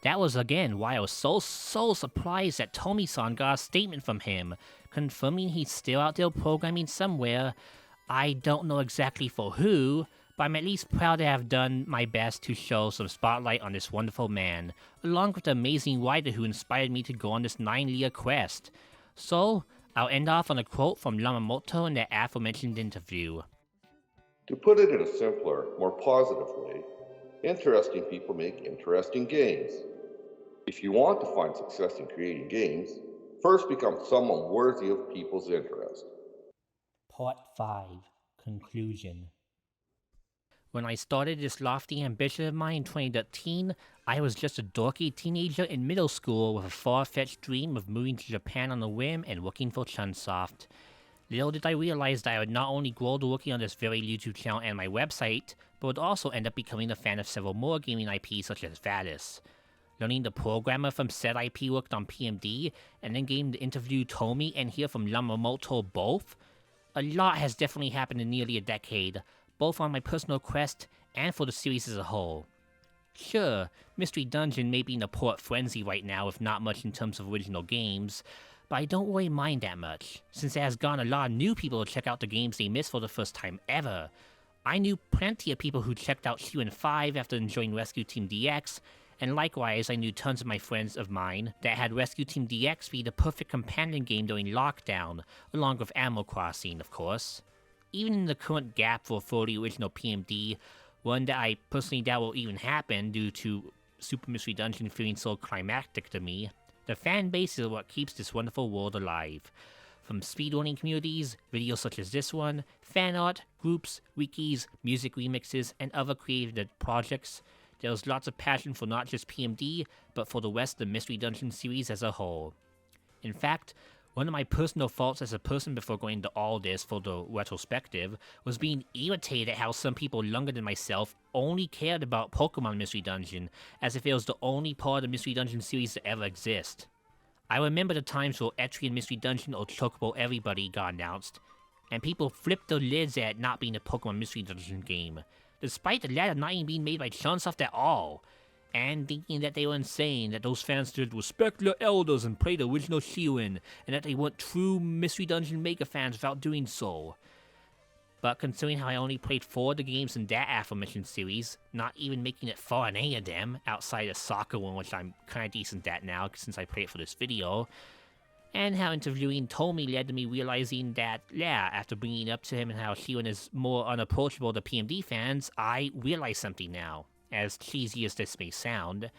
S1: That was again why I was so surprised that Tomie-san got a statement from him, confirming he's still out there programming somewhere. I don't know exactly for who, but I'm at least proud to have done my best to show some spotlight on this wonderful man, along with the amazing writer who inspired me to go on this 9-year quest. So, I'll end off on a quote from Yamamoto in that aforementioned interview.
S3: To put it in a simpler, more positive way, interesting people make interesting games. If you want to find success in creating games, first become someone worthy of people's interest.
S1: Part 5. Conclusion. When I started this lofty ambition of mine in 2013, I was just a dorky teenager in middle school with a far-fetched dream of moving to Japan on a whim and working for Chunsoft. Little did I realize that I would not only grow to working on this very YouTube channel and my website, but would also end up becoming a fan of several more gaming IPs such as Valis. Learning the programmer from said IP worked on PMD, and then getting to interview Tomie and hear from Yamamoto both. A lot has definitely happened in nearly a decade, both on my personal quest and for the series as a whole. Sure, Mystery Dungeon may be in a port frenzy right now with not much in terms of original games, but I don't really mind that much, since it has gotten a lot of new people to check out the games they missed for the first time ever. I knew plenty of people who checked out Shiren 5 after enjoying Rescue Team DX, and likewise I knew tons of my friends of mine that had Rescue Team DX be the perfect companion game during lockdown, along with Animal Crossing, of course. Even in the current gap for the original PMD, one that I personally doubt will even happen due to Super Mystery Dungeon feeling so climactic to me, the fan base is what keeps this wonderful world alive. From speedrunning communities, videos such as this one, fan art, groups, wikis, music remixes, and other creative projects, there's lots of passion for not just PMD, but for the rest of the Mystery Dungeon series as a whole. In fact, one of my personal faults as a person before going into all this for the retrospective was being irritated at how some people younger than myself only cared about Pokemon Mystery Dungeon, as if it was the only part of the Mystery Dungeon series to ever exist. I remember the times where Etrian Mystery Dungeon or Chocobo Everybody got announced, and people flipped their lids at it not being a Pokemon Mystery Dungeon game, despite the latter not even being made by Chunsoft at all, and thinking that they were insane, that those fans should respect their elders and play the original Shiren, and that they weren't true Mystery Dungeon Mega fans without doing so. But considering how I only played 4 of the games in that aforementioned series, not even making it far in any of them, outside the soccer one, which I'm kinda decent at now since I played it for this video, and how interviewing Tomie led to me realizing that, yeah, after bringing it up to him and how Shiren is more unapproachable to PMD fans, I realize something now. As cheesy as this may sound,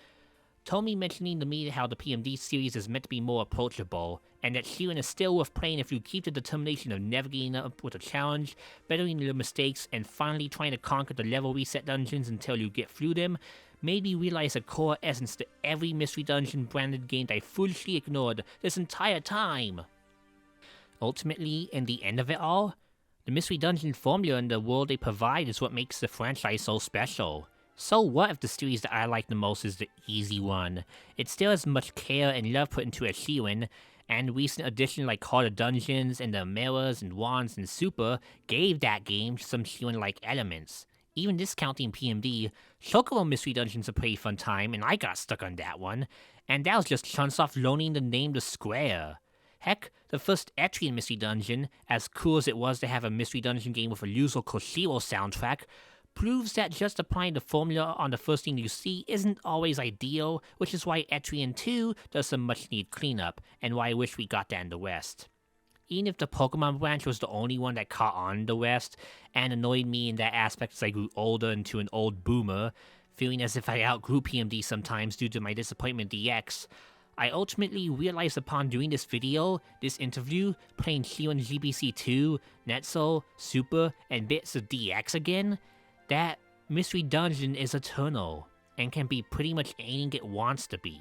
S1: Tomie mentioning to me how the PMD series is meant to be more approachable, and that Shiren is still worth playing if you keep the determination of never getting up with a challenge, bettering your mistakes, and finally trying to conquer the level reset dungeons until you get through them, made me realize a core essence to every Mystery Dungeon branded game that I foolishly ignored this entire time. Ultimately, in the end of it all, the Mystery Dungeon formula and the world they provide is what makes the franchise so special. So what if the series that I like the most is the easy one? It still has much care and love put into it as Shiren, and recent additions like Call of Dungeons and the Mirrors and Wands and Super gave that game some Shiren-like elements. Even discounting PMD, Chocobo Mystery Dungeon's a pretty fun time, and I got stuck on that one, and that was just Chunsoft loaning the name to Square. Heck, the first Etrian Mystery Dungeon, as cool as it was to have a Mystery Dungeon game with a Yuzo Koshiro soundtrack, proves that just applying the formula on the first thing you see isn't always ideal, which is why Etrian 2 does some much needed cleanup, and why I wish we got that in the West. Even if the Pokemon branch was the only one that caught on in the West, and annoyed me in that aspect as I grew older into an old boomer, feeling as if I outgrew PMD sometimes due to my disappointment DX, I ultimately realized upon doing this video, this interview, playing Shiren GBC 2, Netso, Super, and bits of DX again, that Mystery Dungeon is eternal, and can be pretty much anything it wants to be.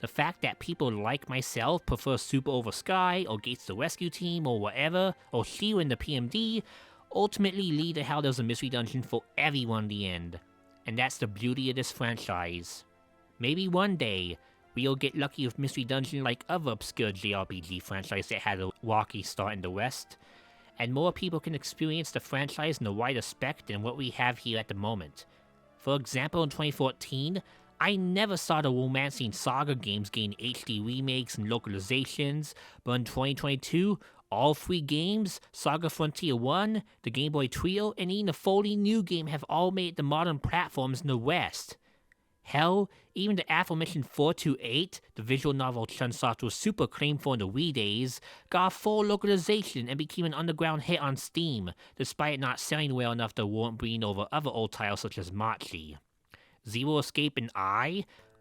S1: The fact that people like myself prefer Super over Sky, or Gates the Rescue Team, or whatever, or Shiren the PMD, ultimately lead to how there's a Mystery Dungeon for everyone in the end. And that's the beauty of this franchise. Maybe one day, we'll get lucky with Mystery Dungeon like other obscure JRPG franchises that had a rocky start in the West, and more people can experience the franchise in a wider spec than what we have here at the moment. For example, in 2014, I never saw the Romancing Saga games gain HD remakes and localizations, but in 2022, all 3 games, Saga Frontier 1, the Game Boy Trio, and even the fully new game have all made the modern platforms in the West. Hell, even the aforementioned 428, the visual novel Chunsoft was super acclaimed for in the Wii days, got a full localization and became an underground hit on Steam, despite it not selling well enough to warrant bringing over other old titles such as Machi. Zero Escape and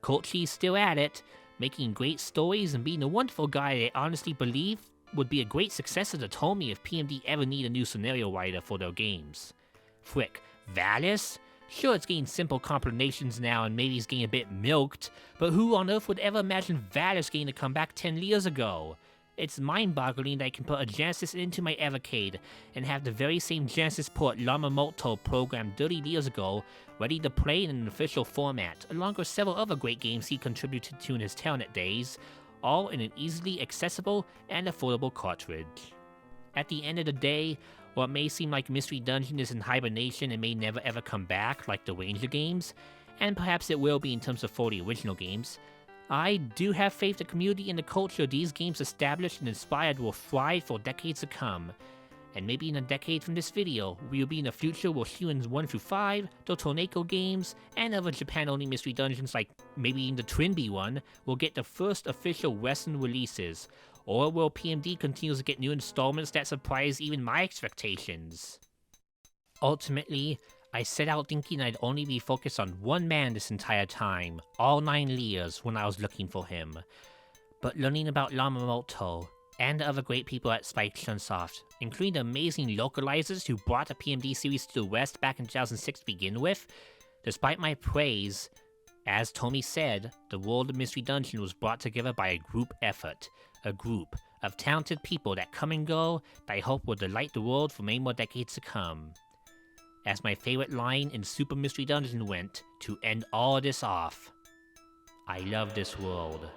S1: Kochi's still at it, making great stories and being a wonderful guy that I honestly believe would be a great successor to Tomie if PMD ever need a new scenario writer for their games. Frick, Valis? Sure, it's getting simple combinations now and maybe it's getting a bit milked, but who on earth would ever imagine Valis getting to come back 10 years ago? It's mind-boggling that I can put a Genesis into my Evercade and have the very same Genesis port Yamamoto programmed 30 years ago ready to play in an official format, along with several other great games he contributed to in his Telenet days, all in an easily accessible and affordable cartridge. At the end of the day, what may seem like Mystery Dungeon is in hibernation and may never ever come back like the Ranger games, and perhaps it will be in terms of 40 original games, I do have faith the community and the culture these games established and inspired will thrive for decades to come. And maybe in a decade from this video, we will be in a future where Shiren's 1-5, the Torneko games, and other Japan-only Mystery Dungeons like maybe even the Twinbee one, will get the first official Western releases, or will PMD continue to get new installments that surprise even my expectations? Ultimately, I set out thinking I'd only be focused on one man this entire time, all 9 years when I was looking for him. But learning about Yamamoto, and the other great people at Spike Chunsoft, including the amazing localizers who brought the PMD series to the West back in 2006 to begin with, despite my praise, as Tomie said, the world of Mystery Dungeon was brought together by a group effort, a group of talented people that come and go that I hope will delight the world for many more decades to come. As my favorite line in Super Mystery Dungeon went, to end all this off, I love this world.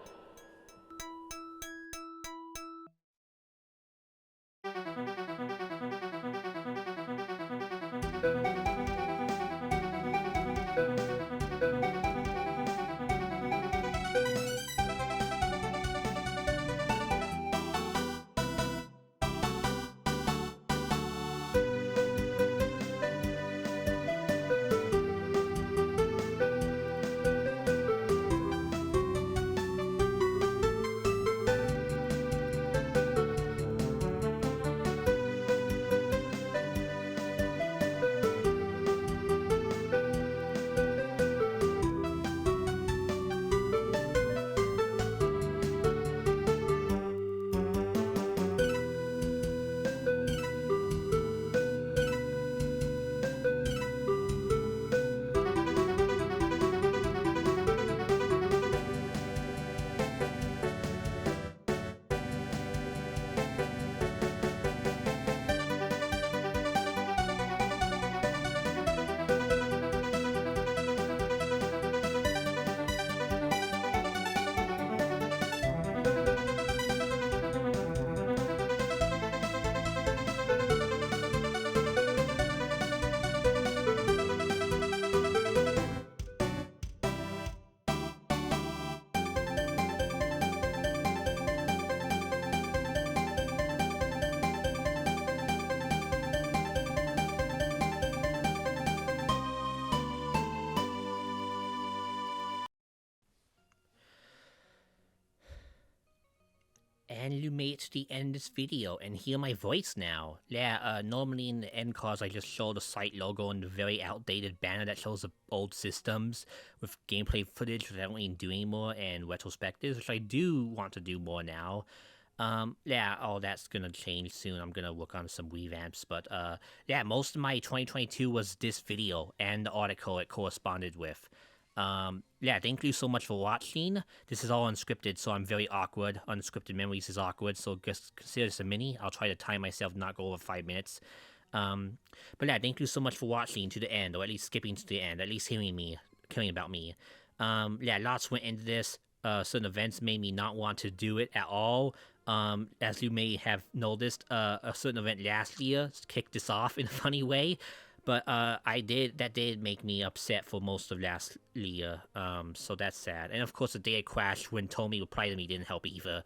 S1: And you made it to the end of this video and hear my voice now. Yeah, normally in the end cards I just show the site logo and the very outdated banner that shows the old systems with gameplay footage that I don't even do anymore and retrospectives, which I do want to do more now. Yeah, all that's gonna change soon. I'm gonna work on some revamps, but yeah, most of my 2022 was this video and the article it corresponded with. Yeah, thank you so much for watching. This is all unscripted, so I'm very awkward. Unscripted memories is awkward, so just consider this a mini. I'll try to time myself, not go over 5 minutes. But yeah, thank you so much for watching to the end, or at least skipping to the end, at least hearing me, caring about me. Yeah, lots went into this. Certain events made me not want to do it at all. As you may have noticed, a certain event last year kicked this off in a funny way. But that did make me upset for most of last year, so that's sad. And of course the day it crashed when Tomie replied to me didn't help either.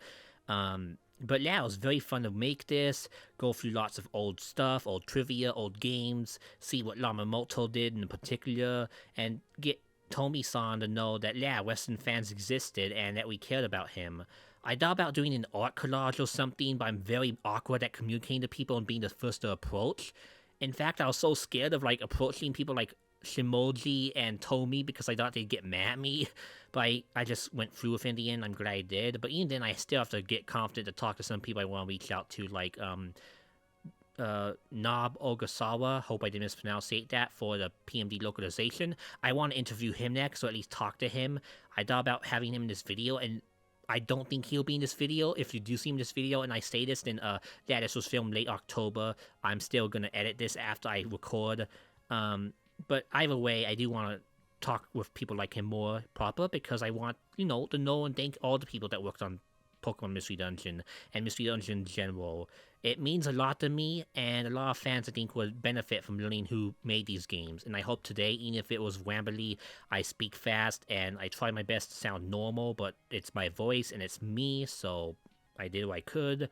S1: But yeah, it was very fun to make this, go through lots of old stuff, old trivia, old games, see what Yamamoto did in particular, and get Tomie-san to know that, yeah, Western fans existed and that we cared about him. I thought about doing an art collage or something, but I'm very awkward at communicating to people and being the first to approach. In fact, I was so scared of, like, approaching people like Shimoji and Tomie because I thought they'd get mad at me, but I just went through with it in the end. I'm glad I did, but even then, I still have to get confident to talk to some people I want to reach out to, like, Nob Ogasawa, hope I didn't mispronounce that, for the PMD localization. I want to interview him next, or at least talk to him. I thought about having him in this video, and I don't think he'll be in this video. If you do see him in this video and I say this, then yeah, this was filmed late October. I'm still gonna edit this after I record. But either way, I do want to talk with people like him more proper, because I want, to know and thank all the people that worked on Pokemon Mystery Dungeon and Mystery Dungeon in general. It means a lot to me, and a lot of fans I think would benefit from learning who made these games. And I hope today, even if it was rambly, I speak fast and I try my best to sound normal, but it's my voice and it's me, so I did what I could.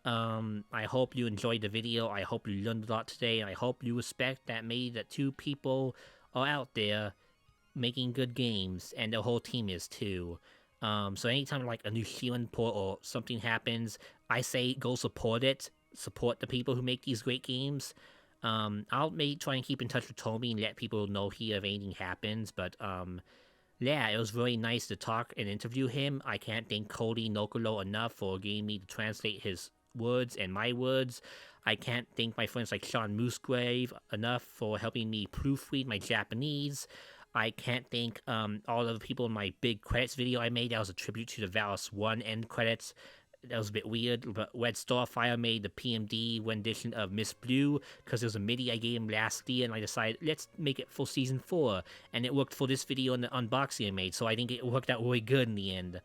S1: I hope you enjoyed the video. I hope you learned a lot today, and I hope you respect that maybe that 2 people are out there making good games, and the whole team is too. So anytime like a new Shiren port or something happens, I say go support it. Support the people who make these great games. I'll maybe try and keep in touch with Tomie and let people know here if anything happens, but yeah, it was really nice to talk and interview him. I can't thank Cody Nokolo enough for getting me to translate his words and my words. I can't thank my friends like Sean Moosegrave enough for helping me proofread my Japanese. I can't thank all of the people in my big credits video I made. That was a tribute to the Valis 1 end credits. That was a bit weird, but RedstarFire made the PMD rendition of Miss Blue because it was a MIDI I gave him last year, and I decided, let's make it for Season 4. And it worked for this video and the unboxing I made, so I think it worked out really good in the end.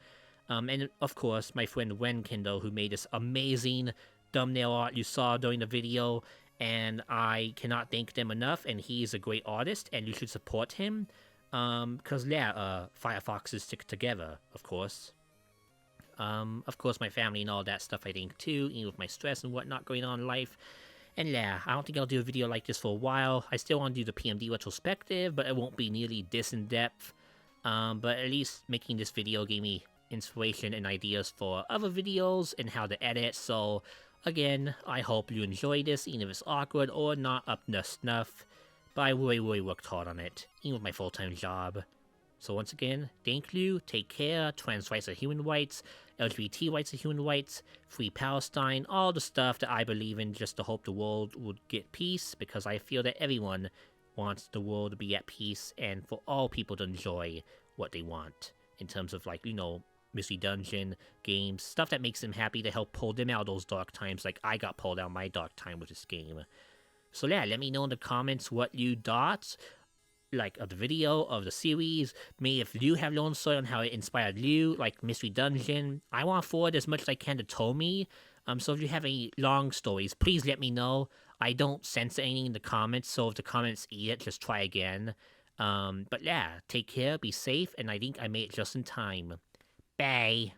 S1: And of course, my friend Wen Kendall, who made this amazing thumbnail art you saw during the video, and I cannot thank them enough, and he is a great artist, and you should support him, because, yeah, Firefoxes stick together, of course. Of course, my family and all that stuff I think too, even with my stress and whatnot going on in life. And yeah, I don't think I'll do a video like this for a while. I still want to do the PMD retrospective, but it won't be nearly this in-depth. But at least making this video gave me inspiration and ideas for other videos and how to edit, so again, I hope you enjoy this, even if it's awkward or not up to snuff, but I really worked hard on it, even with my full-time job. So once again, thank you, take care, trans rights are human rights, LGBT rights are human rights, free Palestine, all the stuff that I believe in just to hope the world would get peace, because I feel that everyone wants the world to be at peace and for all people to enjoy what they want, in terms of like, Mystery Dungeon, games, stuff that makes them happy to help pull them out of those dark times like I got pulled out of my dark time with this game. So yeah, let me know in the comments what you thought, like, of the video, of the series. Maybe if you have your own story on how it inspired you, like Mystery Dungeon. I want to forward as much as I can to Tomie. So if you have any long stories, please let me know. I don't censor anything in the comments, so if the comments eat it, just try again. But yeah, take care, be safe, and I think I made it just in time. Bye.